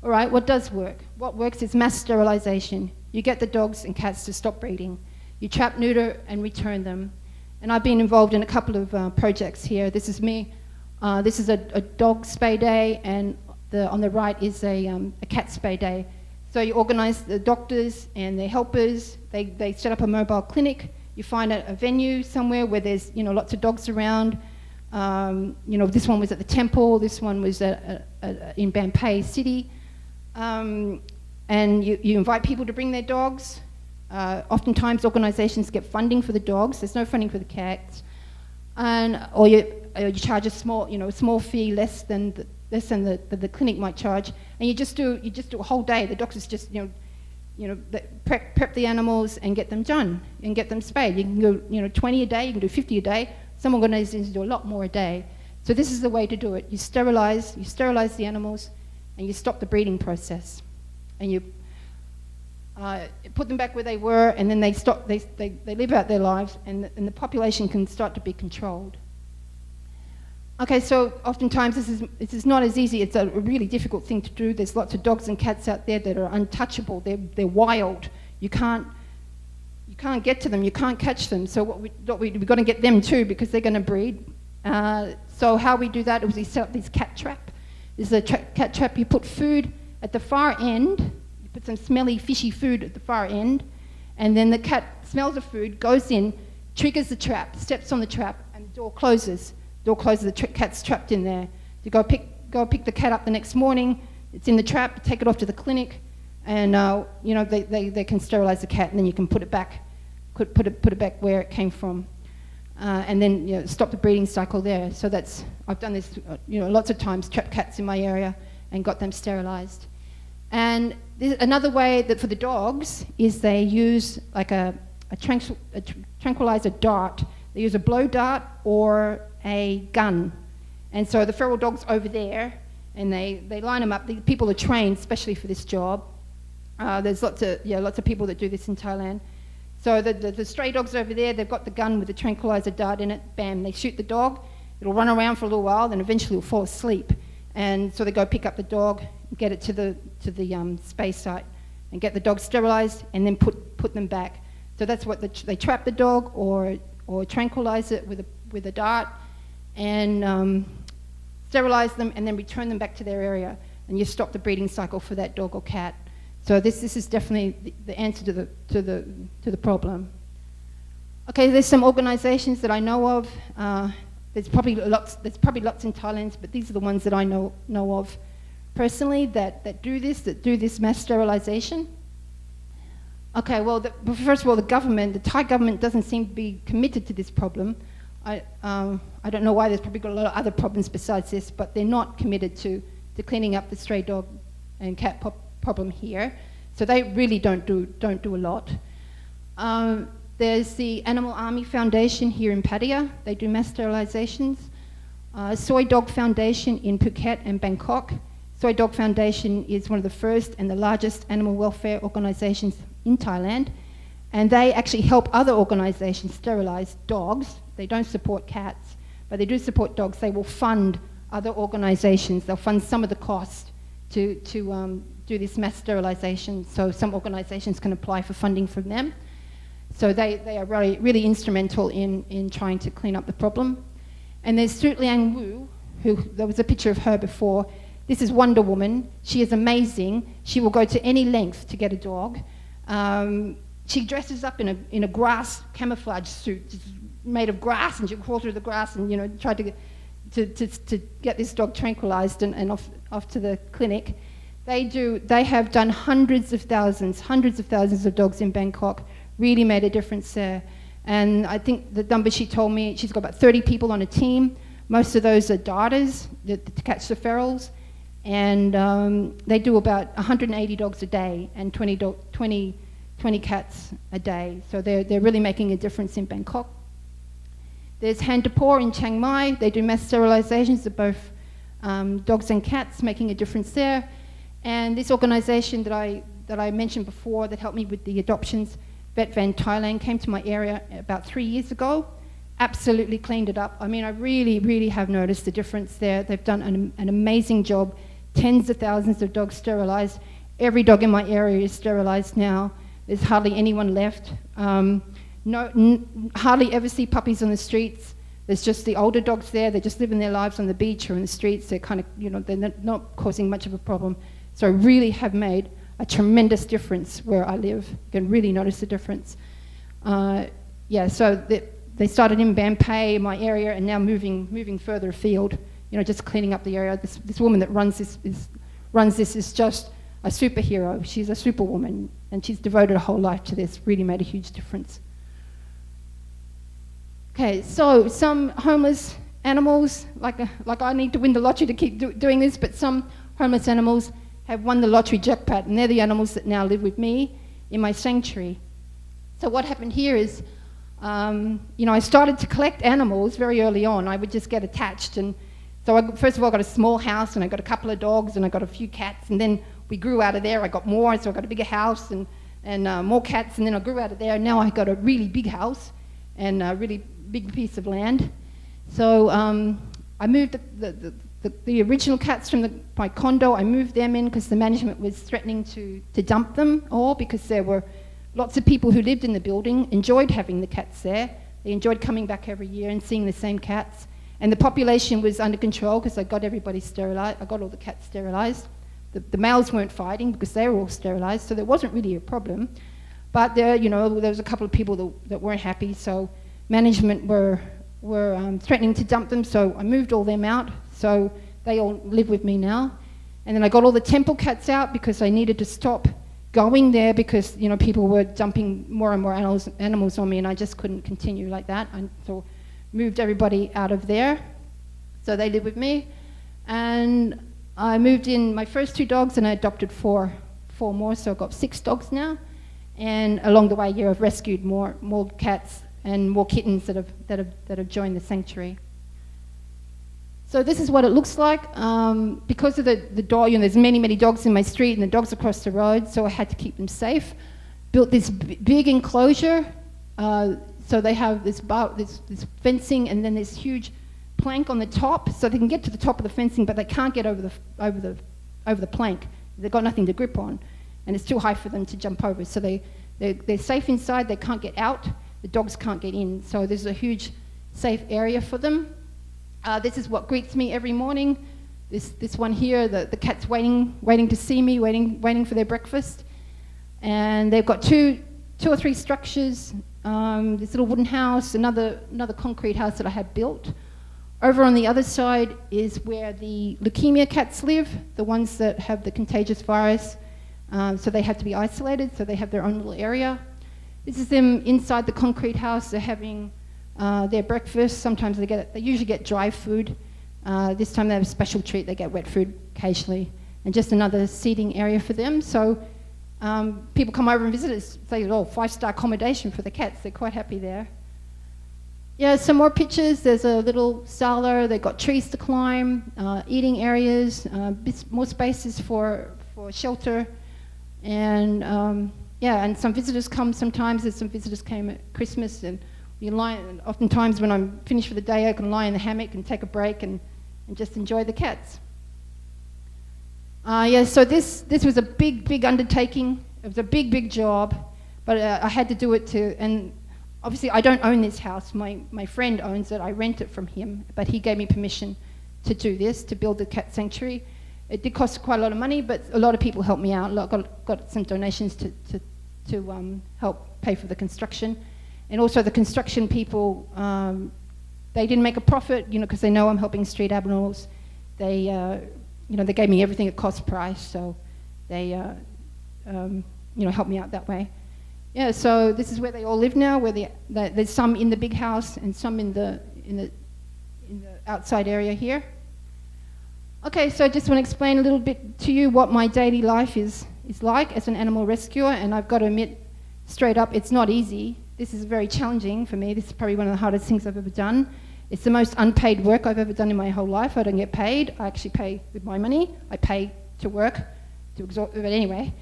All right, what does work? What works is mass sterilization. You get the dogs and cats to stop breeding. You trap, neuter, and return them. And I've been involved in a couple of projects here. This is me. This is a dog spay day, and on the right is a cat spay day. So you organize the doctors and their helpers. They set up a mobile clinic. You find a venue somewhere where there's lots of dogs around. This one was at the temple. This one was in Bampay City. And you invite people to bring their dogs. Oftentimes organizations get funding for the dogs. There's no funding for the cats. Or you charge a small fee, less than the clinic might charge, and you just do a whole day. The doctors just prep the animals and get them done and get them spayed. You can go 20 a day, you can do 50 a day. Some organizations do a lot more a day. So this is the way to do it. You sterilize the animals, and you stop the breeding process, and you put them back where they were, and then they live out their lives, and the population can start to be controlled. Okay, so oftentimes this is not as easy. It's a really difficult thing to do. There's lots of dogs and cats out there that are untouchable. They're wild. You can't get to them. You can't catch them. So we've got to get them too, because they're going to breed. So how we do that is we set up this cat trap. This is a cat trap. You put food at the far end. You put some smelly, fishy food at the far end, and then the cat smells the food, goes in, triggers the trap, steps on the trap, and the door closes. The cat's trapped in there. You go pick the cat up the next morning. It's in the trap. Take it off to the clinic, and they can sterilize the cat, and then you can put it back where it came from, and then stop the breeding cycle there. So I've done this lots of times. Trapped cats in my area and got them sterilized. And another way that for the dogs is they use like a tranquilizer dart. They use a blow dart or a gun. And so the feral dog's over there, and they line them up. The people are trained especially for this job. There's lots of people that do this in Thailand. So the stray dog's over there. They've got the gun with the tranquilizer dart in it. Bam, they shoot the dog. It'll run around for a little while, then eventually it'll fall asleep. And so they go pick up the dog, get it to the space site, and get the dog sterilized, and then put them back. So that's what they trap the dog or tranquilize it with a dart, and sterilize them, and then return them back to their area, and you stop the breeding cycle for that dog or cat. So this is definitely the answer to the problem. Okay, there's some organizations that I know of. There's probably lots in Thailand, but these are the ones that I know of personally that do this mass sterilization. Okay, well, first of all, the Thai government doesn't seem to be committed to this problem. I don't know why. There's probably got a lot of other problems besides this, but they're not committed to cleaning up the stray dog and cat problem here. So they really don't do a lot. There's the Animal Army Foundation here in Pattaya. They do mass sterilizations. Soy Dog Foundation in Phuket and Bangkok. Soy Dog Foundation is one of the first and the largest animal welfare organizations in Thailand, and they actually help other organizations sterilize dogs. They don't support cats, but they do support dogs. They will fund other organizations. They'll fund some of the cost to do this mass sterilization, so some organizations can apply for funding from them. So they are really, really instrumental in trying to clean up the problem. And there's Sut Liang Wu, there was a picture of her before. This is Wonder Woman. She is amazing. She will go to any length to get a dog. She dresses up in a grass camouflage suit made of grass, and she'll crawl through the grass and try to get this dog tranquilized and off to the clinic. They have done hundreds of thousands of dogs in Bangkok. Really made a difference there. And I think the number she told me, she's got about 30 people on a team. Most of those are darters to catch the ferals. And they do about 180 dogs a day and 20 cats a day. So they're really making a difference in Bangkok. There's Handapur in Chiang Mai. They do mass sterilizations of both dogs and cats, making a difference there. And this organization that I mentioned before that helped me with the adoptions, Vet Van Thailand, came to my area about 3 years ago. absolutely cleaned it up. I mean, I really, really have noticed the difference there. They've done an amazing job. Tens of thousands of dogs sterilised. Every dog in my area is sterilised now. There's hardly anyone left. Hardly ever see puppies on the streets. There's just the older dogs there. They're just living their lives on the beach or in the streets. They're kind of, they're not causing much of a problem. So I really have made a tremendous difference where I live. You can really notice the difference. So they started in Bampay, my area, and now moving further afield. Just cleaning up the area. This woman that runs this is just a superhero. She's a superwoman, and she's devoted her whole life to this. Really made a huge difference. Okay, so some homeless animals, like I need to win the lottery to keep doing this, but some homeless animals have won the lottery jackpot, and they're the animals that now live with me in my sanctuary. So what happened here is, I started to collect animals very early on. I would just get attached, and so first of all I got a small house, and I got a couple of dogs, and I got a few cats, and then we grew out of there. I got more, so I got a bigger house and more cats, and then I grew out of there, and now I got a really big house and a really big piece of land. So I moved the original cats from my condo. I moved them in because the management was threatening to dump them all, because there were lots of people who lived in the building, enjoyed having the cats there. They enjoyed coming back every year and seeing the same cats. And the population was under control because I got everybody sterilised. I got all the cats sterilised. The males weren't fighting because they were all sterilised, so there wasn't really a problem. But there was a couple of people that weren't happy, so management were threatening to dump them, so I moved all them out, so they all live with me now. And then I got all the temple cats out because I needed to stop going there because people were dumping more and more animals on me, and I just couldn't continue like that. And so moved everybody out of there, so they live with me. And I moved in my first 2 dogs, and I adopted four more, so I've got 6 dogs now. And along the way here, I've rescued more cats and more kittens that have joined the sanctuary. So this is what it looks like. Because of the dog, there's many dogs in my street, and the dogs across the road, so I had to keep them safe. Built this big enclosure, so they have this fencing, and then this huge plank on the top, so they can get to the top of the fencing, but they can't get over the plank. They've got nothing to grip on, and it's too high for them to jump over. So they're safe inside. They can't get out. The dogs can't get in. So there's a huge safe area for them. This is what greets me every morning. This one here, the cat's waiting to see me, waiting for their breakfast. And they've got two or three structures. This little wooden house, another concrete house that I had built. Over on the other side is where the leukemia cats live, the ones that have the contagious virus. So they have to be isolated, so they have their own little area. This is them inside the concrete house. They're having their breakfast. Sometimes they usually get dry food. This time they have a special treat. They get wet food occasionally, and just another seating area for them. So people come over and visit us, say, 5-star accommodation for the cats. They're quite happy there. Yeah, some more pictures. There's a little sala. They've got trees to climb, eating areas, more spaces for shelter, and and some visitors come sometimes. There's some visitors came at Christmas, and oftentimes when I'm finished for the day, I can lie in the hammock and take a break and just enjoy the cats. So this was a big undertaking. It was a big job, but I had to do it too. And obviously, I don't own this house. My friend owns it. I rent it from him, but he gave me permission to do this, to build the cat sanctuary. It did cost quite a lot of money, but a lot of people helped me out. Got some donations to help pay for the construction. And also the construction people, they didn't make a profit, because they know I'm helping street animals. They gave me everything at cost price, so they, helped me out that way. Yeah, so this is where they all live now. There's some in the big house and some in the outside area here. Okay, so I just want to explain a little bit to you what my daily life is like as an animal rescuer, and I've got to admit straight up, it's not easy. This is very challenging for me. This is probably one of the hardest things I've ever done. It's the most unpaid work I've ever done in my whole life. I don't get paid. I actually pay with my money. I pay to work, but anyway.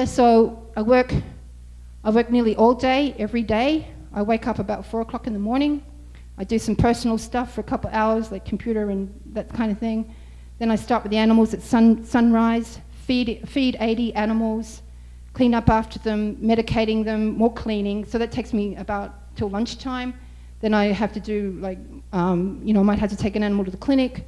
So I work nearly all day, every day. I wake up about 4 o'clock in the morning. I do some personal stuff for a couple hours, like computer and that kind of thing. Then I start with the animals at sunrise, feed 80 animals, clean up after them, medicating them, more cleaning. So that takes me about till lunchtime. Then I have to do like, I might have to take an animal to the clinic,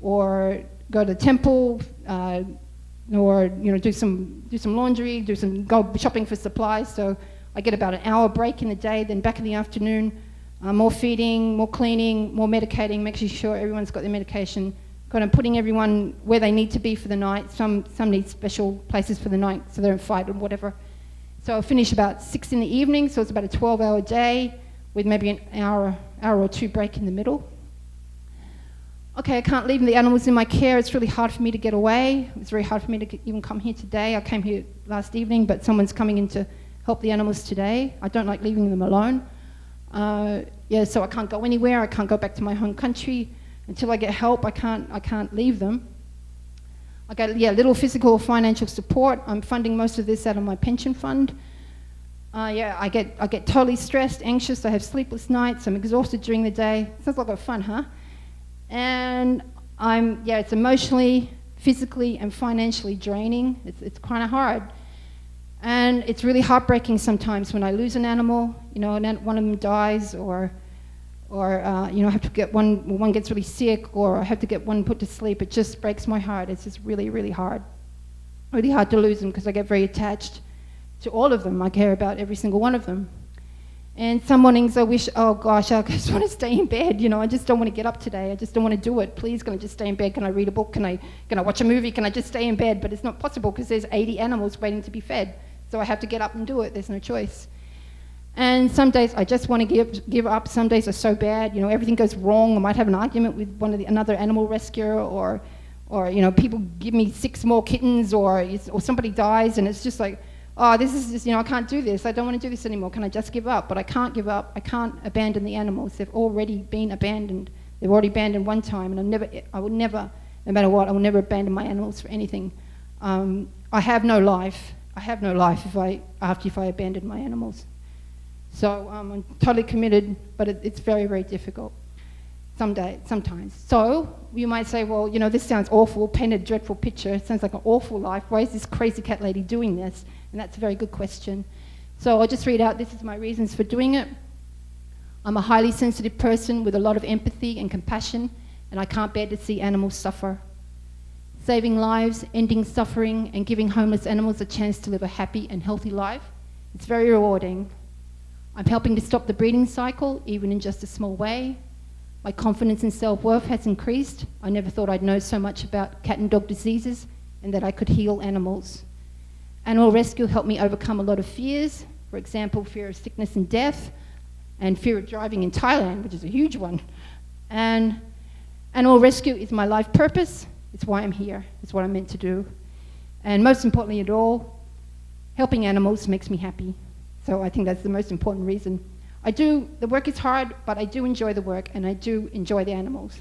or go to the temple, or do some laundry, go shopping for supplies. So I get about an hour break in the day. Then back in the afternoon, more feeding, more cleaning, more medicating, making sure everyone's got their medication. Kind of putting everyone where they need to be for the night. Some need special places for the night, so they don't fight or whatever. So I'll finish about 6 in the evening, so it's about a 12-hour day with maybe an hour or two break in the middle. Okay, I can't leave the animals in my care. It's really hard for me to get away. It's very hard for me to even come here today. I came here last evening, but someone's coming in to help the animals today. I don't like leaving them alone. So I can't go anywhere. I can't go back to my home country. Until I get help, I can't leave them. I get little physical or financial support. I'm funding most of this out of my pension fund. I get totally stressed, anxious. I have sleepless nights. I'm exhausted during the day. Sounds like a lot of fun, huh? And it's emotionally, physically, and financially draining. It's kind of hard. And it's really heartbreaking sometimes when I lose an animal, and then one of them dies, or I have to get one gets really sick, or I have to get one put to sleep. It just breaks my heart. It's just really, really hard. Really hard to lose them because I get very attached to all of them. I care about every single one of them. And some mornings I wish, oh gosh, I just want to stay in bed. I just don't want to get up today. I just don't want to do it. Please, can I just stay in bed? Can I read a book? Can I watch a movie? Can I just stay in bed? But it's not possible because there's 80 animals waiting to be fed. So I have to get up and do it. There's no choice. And some days I just want to give up. Some days are so bad, everything goes wrong. I might have an argument with another animal rescuer, or people give me 6 more kittens, or somebody dies, and it's just like, oh, this is just, I can't do this. I don't want to do this anymore. Can I just give up? But I can't give up. I can't abandon the animals. They've already been abandoned. They've already abandoned one time, and I will never, no matter what, I will never abandon my animals for anything. I have no life. I have no life if I abandon my animals. So I'm totally committed, but it's very, very difficult sometimes. So you might say, well, this sounds awful, paint a dreadful picture. It sounds like an awful life. Why is this crazy cat lady doing this? And that's a very good question. So I'll just read out, this is my reasons for doing it. I'm a highly sensitive person with a lot of empathy and compassion, and I can't bear to see animals suffer. Saving lives, ending suffering, and giving homeless animals a chance to live a happy and healthy life, it's very rewarding. I'm helping to stop the breeding cycle, even in just a small way. My confidence and self-worth has increased. I never thought I'd know so much about cat and dog diseases and that I could heal animals. Animal rescue helped me overcome a lot of fears. For example, fear of sickness and death, and fear of driving in Thailand, which is a huge one. And animal rescue is my life purpose. It's why I'm here. It's what I'm meant to do. And most importantly of all, helping animals makes me happy. So I think that's the most important reason. The work is hard, but I do enjoy the work, and I do enjoy the animals.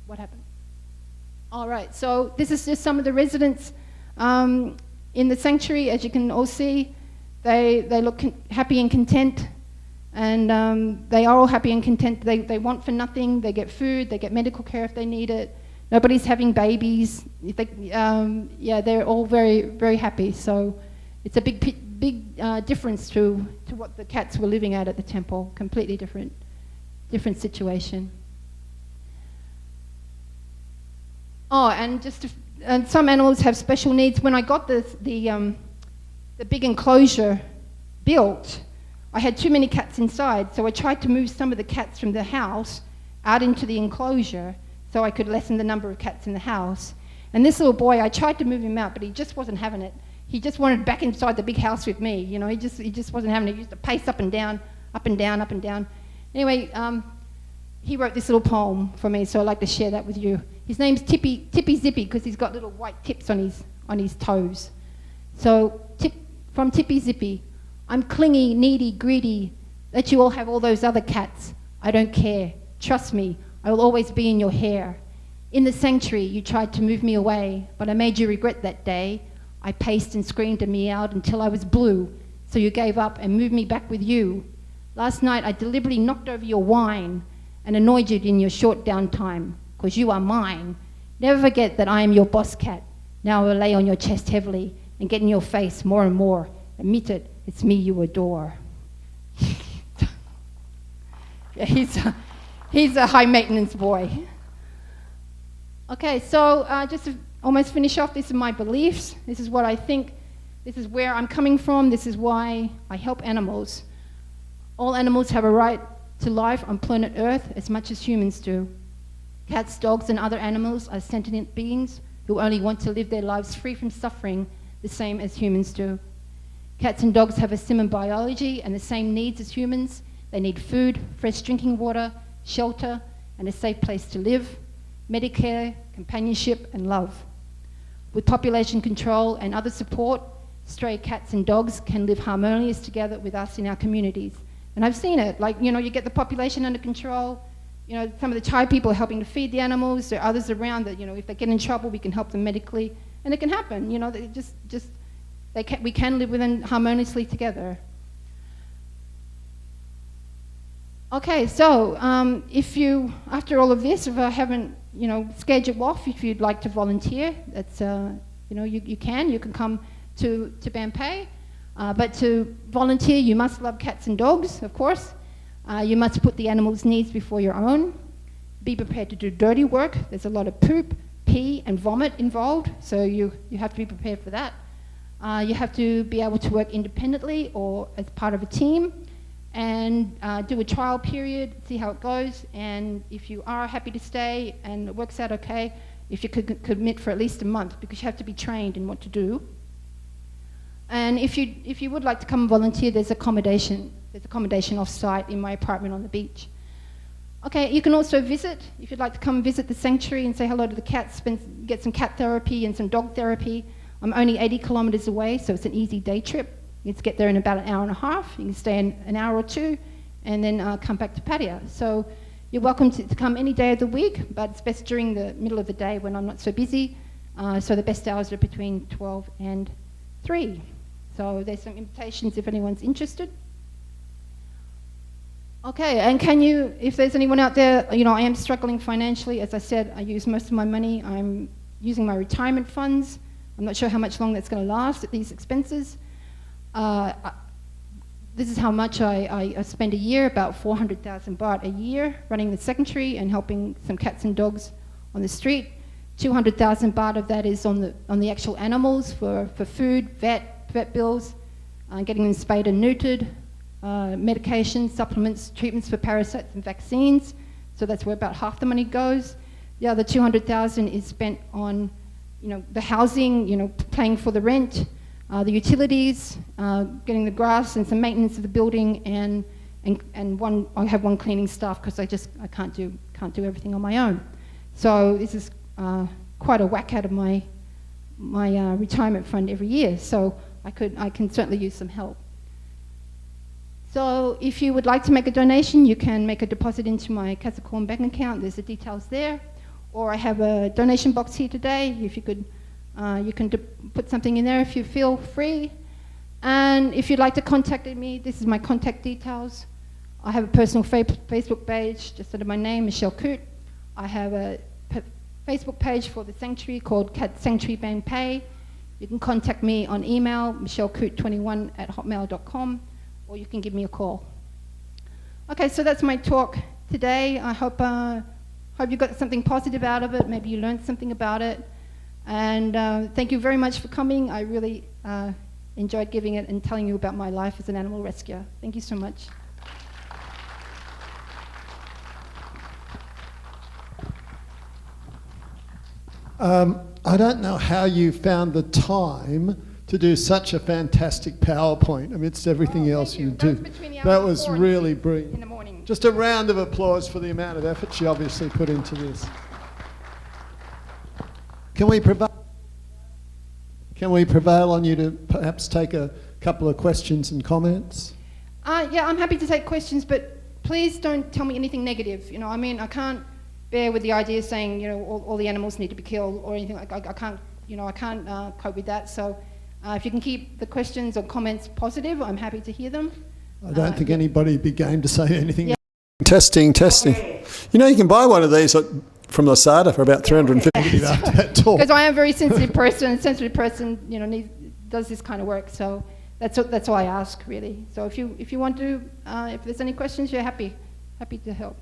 What happened? All right, so this is just some of the residents in the sanctuary. As you can all see, they look happy and content, and they are all happy and content. They want for nothing. They get food, they get medical care if they need it. Nobody's having babies. They're all very, very happy. So it's a big difference to what the cats were living at the temple. Completely different situation. Oh, and some animals have special needs. When I got the big enclosure built, I had too many cats inside, so I tried to move some of the cats from the house out into the enclosure, so I could lessen the number of cats in the house. And this little boy, I tried to move him out, but he just wasn't having it. He just wanted back inside the big house with me. He just wasn't having it. He used to pace up and down, up and down, up and down. Anyway, he wrote this little poem for me, so I'd like to share that with you. His name's Tippy Zippy, because he's got little white tips on his toes. So, from Tippy Zippy, I'm clingy, needy, greedy. Let you all have all those other cats. I don't care. Trust me. I will always be in your hair. In the sanctuary, you tried to move me away, but I made you regret that day. I paced and screamed and meowed until I was blue, so you gave up and moved me back with you. Last night I deliberately knocked over your wine and annoyed you in your short downtime, because you are mine. Never forget that I am your boss cat. Now I will lay on your chest heavily and get in your face more and more. Admit it, it's me you adore. Yeah, he's a high maintenance boy. Okay, so just to almost finish off, this is my beliefs. This is what I think. This is where I'm coming from. This is why I help animals. All animals have a right to life on planet Earth as much as humans do. Cats, dogs, and other animals are sentient beings who only want to live their lives free from suffering, the same as humans do. Cats and dogs have a similar biology and the same needs as humans. They need food, fresh drinking water, shelter, and a safe place to live, Medicare, companionship, and love. With population control and other support, stray cats and dogs can live harmonious together with us in our communities. And I've seen it, like, you get the population under control, some of the Thai people are helping to feed the animals, there are others around that, if they get in trouble, we can help them medically, and it can happen, we can live with them harmoniously together. Okay, so if you, after all of this, if I haven't, scared you off, if you'd like to volunteer, that's, you can come to Banpay. But to volunteer, you must love cats and dogs, of course. You must put the animals' needs before your own. Be prepared to do dirty work. There's a lot of poop, pee, and vomit involved, so you have to be prepared for that. You have to be able to work independently or as part of a team, and do a trial period, see how it goes, and if you are happy to stay and it works out okay, if you could commit for at least a month, because you have to be trained in what to do. And if you would like to come and volunteer, there's accommodation off-site in my apartment on the beach. Okay, you can also visit, if you'd like to come visit the sanctuary and say hello to the cats, get some cat therapy and some dog therapy. I'm only 80 kilometers away, so it's an easy day trip. You can get there in about an hour and a half. You can stay in an hour or two and then come back to Pattaya. So you're welcome to come any day of the week, but it's best during the middle of the day when I'm not so busy. So the best hours are between 12 and 3. So there's some invitations if anyone's interested. Okay, and if there's anyone out there, I am struggling financially. As I said, I use most of my money. I'm using my retirement funds. I'm not sure how much long that's going to last at these expenses. This is how much I spend a year, about 400,000 baht a year, running the sanctuary and helping some cats and dogs on the street. 200,000 baht of that is on the actual animals for food, vet bills, getting them spayed and neutered, medications, supplements, treatments for parasites and vaccines. So that's where about half the money goes. The other 200,000 is spent on, the housing, paying for the rent, the utilities, getting the grass and some maintenance of the building, and I have one cleaning staff because I can't do everything on my own. So this is quite a whack out of my retirement fund every year. So I can certainly use some help. So if you would like to make a donation, you can make a deposit into my Kazakhstan bank account. There's the details there. Or I have a donation box here today. If you could, you can put something in there if you feel free. And if you'd like to contact me, this is my contact details. I have a personal Facebook page just under my name, Michelle Coote. I have a Facebook page for the sanctuary called Cat Sanctuary Banpay. You can contact me on email, michellecoote21@hotmail.com, or you can give me a call. Okay, so that's my talk today. I hope you got something positive out of it. Maybe you learned something about it. And thank you very much for coming. I really enjoyed giving it and telling you about my life as an animal rescuer. Thank you so much. I don't know how you found the time to do such a fantastic PowerPoint amidst everything else you do. That was really brilliant. In the morning. Just a round of applause for the amount of effort she obviously put into this. Can we prevail on you to perhaps take a couple of questions and comments? Yeah, I'm happy to take questions, but please don't tell me anything negative. I can't bear with the idea of saying, all the animals need to be killed or anything like. I can't cope with that. So If you can keep the questions or comments positive, I'm happy to hear them. I don't think anybody would be game to say anything. Yeah. Testing. You know, you can buy one of these from Lasada for about $350 after that talk. Because I am a very sensitive person, you know, does this kind of work. So that's why I ask, really. So if you want to, if there's any questions, you're happy to help.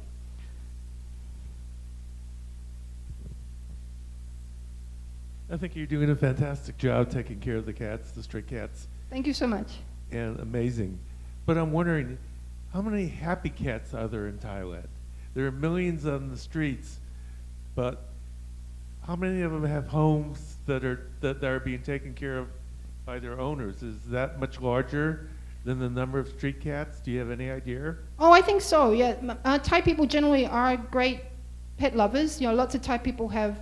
I think you're doing a fantastic job taking care of the cats, the stray cats. Thank you so much. And amazing. But I'm wondering, how many happy cats are there in Thailand? There are millions on the streets, but how many of them have homes that are being taken care of by their owners? Is that much larger than the number of street cats? Do you have any idea? Oh, I think so, yeah. Thai people generally are great pet lovers. You know, lots of Thai people have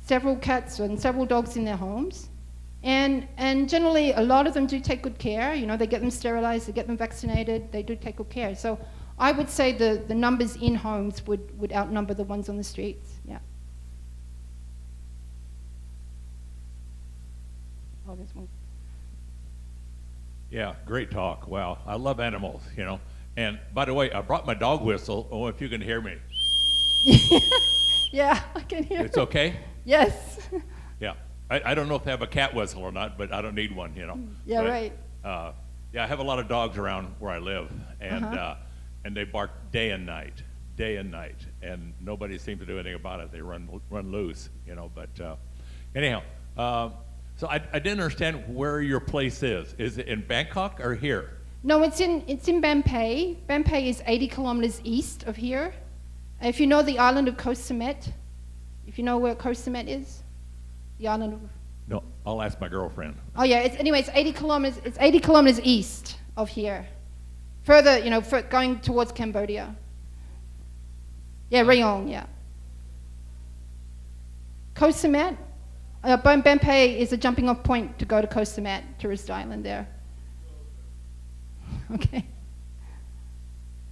several cats and several dogs in their homes. And generally, a lot of them do take good care. You know, they get them sterilized, they get them vaccinated, they do take good care. So I would say the numbers in homes would outnumber the ones on the streets, yeah. Oh, there's one. Yeah, great talk. Wow, I love animals, you know. And by the way, I brought my dog whistle. Oh, if you can hear me. Yeah, I can hear. It's okay? Yes. Yeah. I don't know if I have a cat whistle or not, but I don't need one, you know. Yeah, but, right. Yeah, I have a lot of dogs around where I live, and and they bark day and night, and nobody seems to do anything about it. They run loose, you know. But anyhow, so I didn't understand where your place is. Is it in Bangkok or here? No, it's in Ban Phay. Ban Phay is 80 kilometers east of here. If you know the island of Koh Samet, if you know where Koh Samet is, the island of... No, I'll ask my girlfriend. Oh yeah, it's 80 kilometers. It's 80 kilometers east of here, further, you know, going towards Cambodia. Yeah, Rayong, yeah. Koh Samet, Ban Phay is a jumping off point to go to Koh Samet, tourist island there. Okay.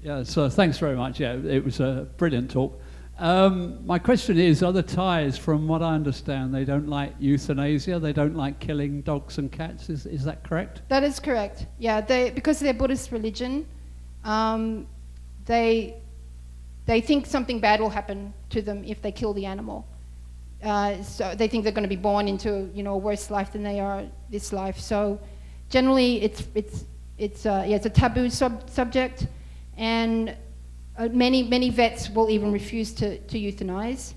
Yeah, so thanks very much. Yeah, it was a brilliant talk. My question is, other Thais, from what I understand, they don't like euthanasia, they don't like killing dogs and cats, is that correct? That is correct, yeah. Because of their Buddhist religion, they think something bad will happen to them if they kill the animal. So they think they're going to be born into, you know, a worse life than they are this life. So generally it's a taboo subject, and many vets will even refuse to euthanize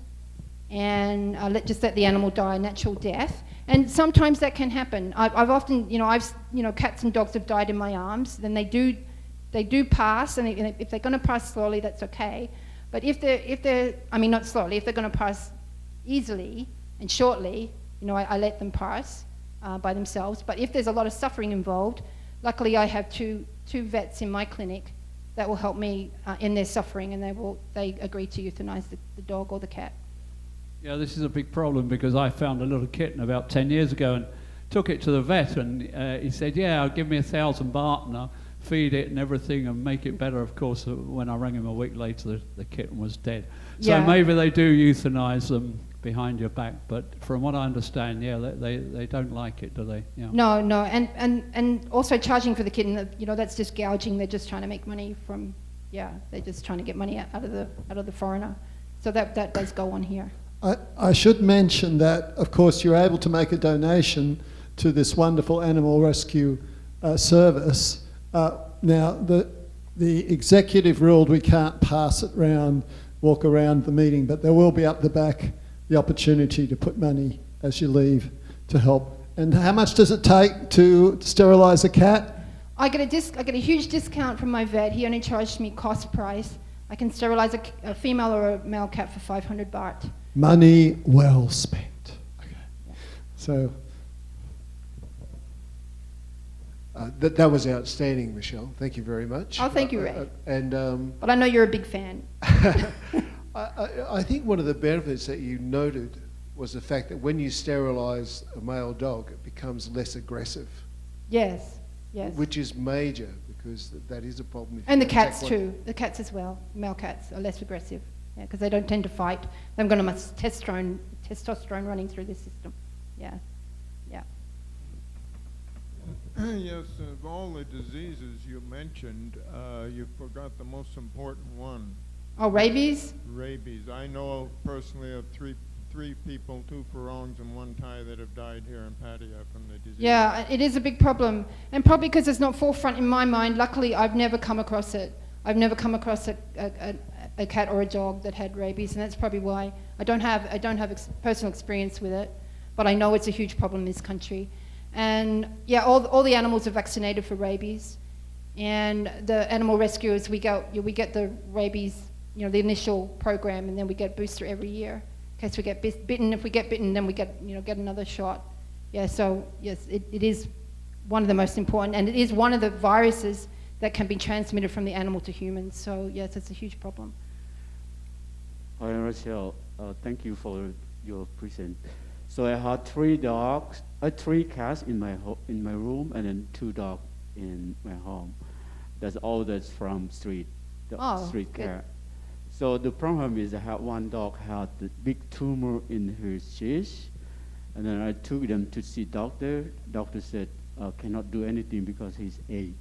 and just let the animal die a natural death. And sometimes that can happen. I've often, cats and dogs have died in my arms. Then they do pass, and if they're going to pass slowly, that's okay. But if they're not slowly, if they're going to pass easily and shortly, I let them pass by themselves. But if there's a lot of suffering involved, luckily I have two vets in my clinic that will help me in their suffering, and they agree to euthanize the dog or the cat. Yeah, this is a big problem because I found a little kitten about 10 years ago and took it to the vet, and he said, yeah, give me 1,000 baht and I'll feed it and everything and make it better. Of course, when I rang him a week later, the kitten was dead. So Yeah. maybe they do euthanize them behind your back, but from what I understand, yeah, they don't like it, do they? Yeah. No, and also charging for the kitten, that's just gouging. They're just trying to make money from, they're just trying to get money out of the foreigner. So that does go on here. I should mention that, of course, you're able to make a donation to this wonderful animal rescue service. Now, the executive ruled we can't pass it round, walk around the meeting, but there will be up the back the opportunity to put money as you leave to help. And how much does it take to sterilise a cat? I get a huge discount from my vet. He only charged me cost price. I can sterilise a female or a male cat for 500 baht. Money well spent. Okay. So that was outstanding, Michelle. Thank you very much. Oh, thank you, Ray. But I know you're a big fan. I think one of the benefits that you noted was the fact that when you sterilise a male dog, it becomes less aggressive. Yes. Which is major, because that is a problem. And the cats too. The cats as well. Male cats are less aggressive. Yeah, because they don't tend to fight. They've got much testosterone running through the system. Yeah. Yes, of all the diseases you mentioned, you forgot the most important one, Oh, rabies? rabies. I know personally of three people, 2 Pharongs and 1 Thai, that have died here in Pattaya from the disease. Yeah, it is a big problem. And probably because it's not forefront in my mind, luckily I've never come across it. I've never come across a cat or a dog that had rabies, and that's probably why I don't have personal experience with it, but I know it's a huge problem in this country. And yeah, all the animals are vaccinated for rabies, and the animal rescuers, we get the rabies, the initial program, and then we get booster every year in case we get bitten. If we get bitten, then we get another shot. Yeah, so yes, it is one of the most important, and it is one of the viruses that can be transmitted from the animal to humans. So yes, it's a huge problem. Hi, Rachel. Thank you for your present. So I had 3 cats in my room, and then 2 dogs in my home. That's all that's from street Good. cat. So the problem is I had 1 dog had the big tumor in her chest, and then I took them to see doctor. Doctor said cannot do anything because he's 8.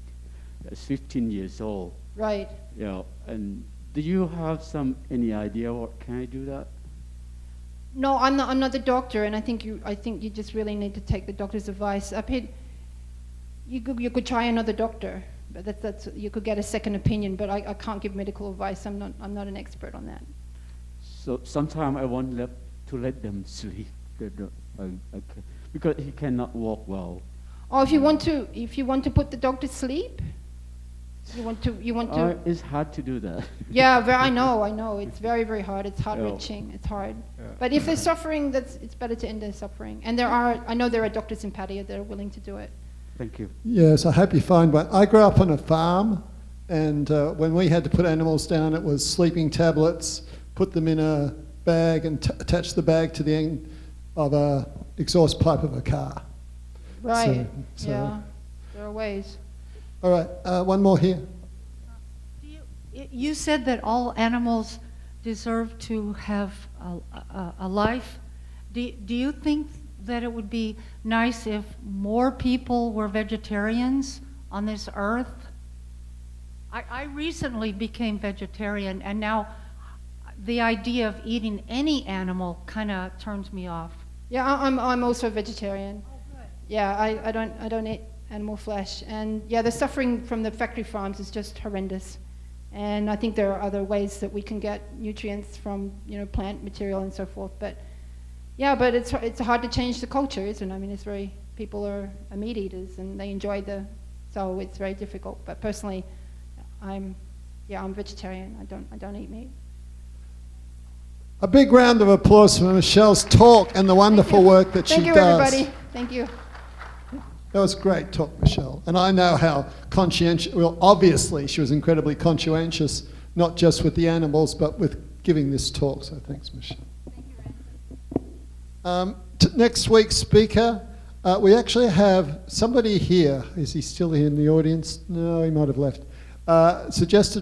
That's 15 years old. Right. Yeah. And do you have any idea what can I do that? No, I'm not the doctor, and I think you just really need to take the doctor's advice. You could try another doctor, but that's you could get a second opinion. But I can't give medical advice. I'm not an expert on that. So sometimes I want let them sleep. Because he cannot walk well. Oh, if you want to put the dog to sleep, you want to. It's hard to do that. Yeah, I know. It's very, very hard. It's heart-wrenching. It's hard. Yeah. But if they're suffering, it's better to end their suffering. And I know there are doctors in Pattaya that are willing to do it. Thank you. Yes, I hope you find one. I grew up on a farm, and when we had to put animals down, it was sleeping tablets, put them in a bag and attach the bag to the end of a exhaust pipe of a car. Right. So- Yeah. There are ways. All right, one more here. You said that all animals deserve to have a life. Do you think that it would be nice if more people were vegetarians on this earth? I recently became vegetarian, and now the idea of eating any animal kind of turns me off. Yeah, I'm also vegetarian. Oh, good. Yeah, I don't eat animal flesh, and yeah, the suffering from the factory farms is just horrendous. And I think there are other ways that we can get nutrients from plant material and so forth. But yeah, but it's hard to change the culture, isn't it? I mean, people are meat eaters and they enjoy so it's very difficult. But personally, I'm vegetarian. I don't eat meat. A big round of applause for Michelle's talk and the wonderful work that she does. Thank you, everybody. Thank you. That was a great talk, Michelle. And I know how conscientious, well, obviously she was incredibly conscientious, not just with the animals, but with giving this talk. So thanks, Michelle. Thank you, Next week's speaker, we actually have somebody here. Is he still here in the audience? No, he might have left. Suggested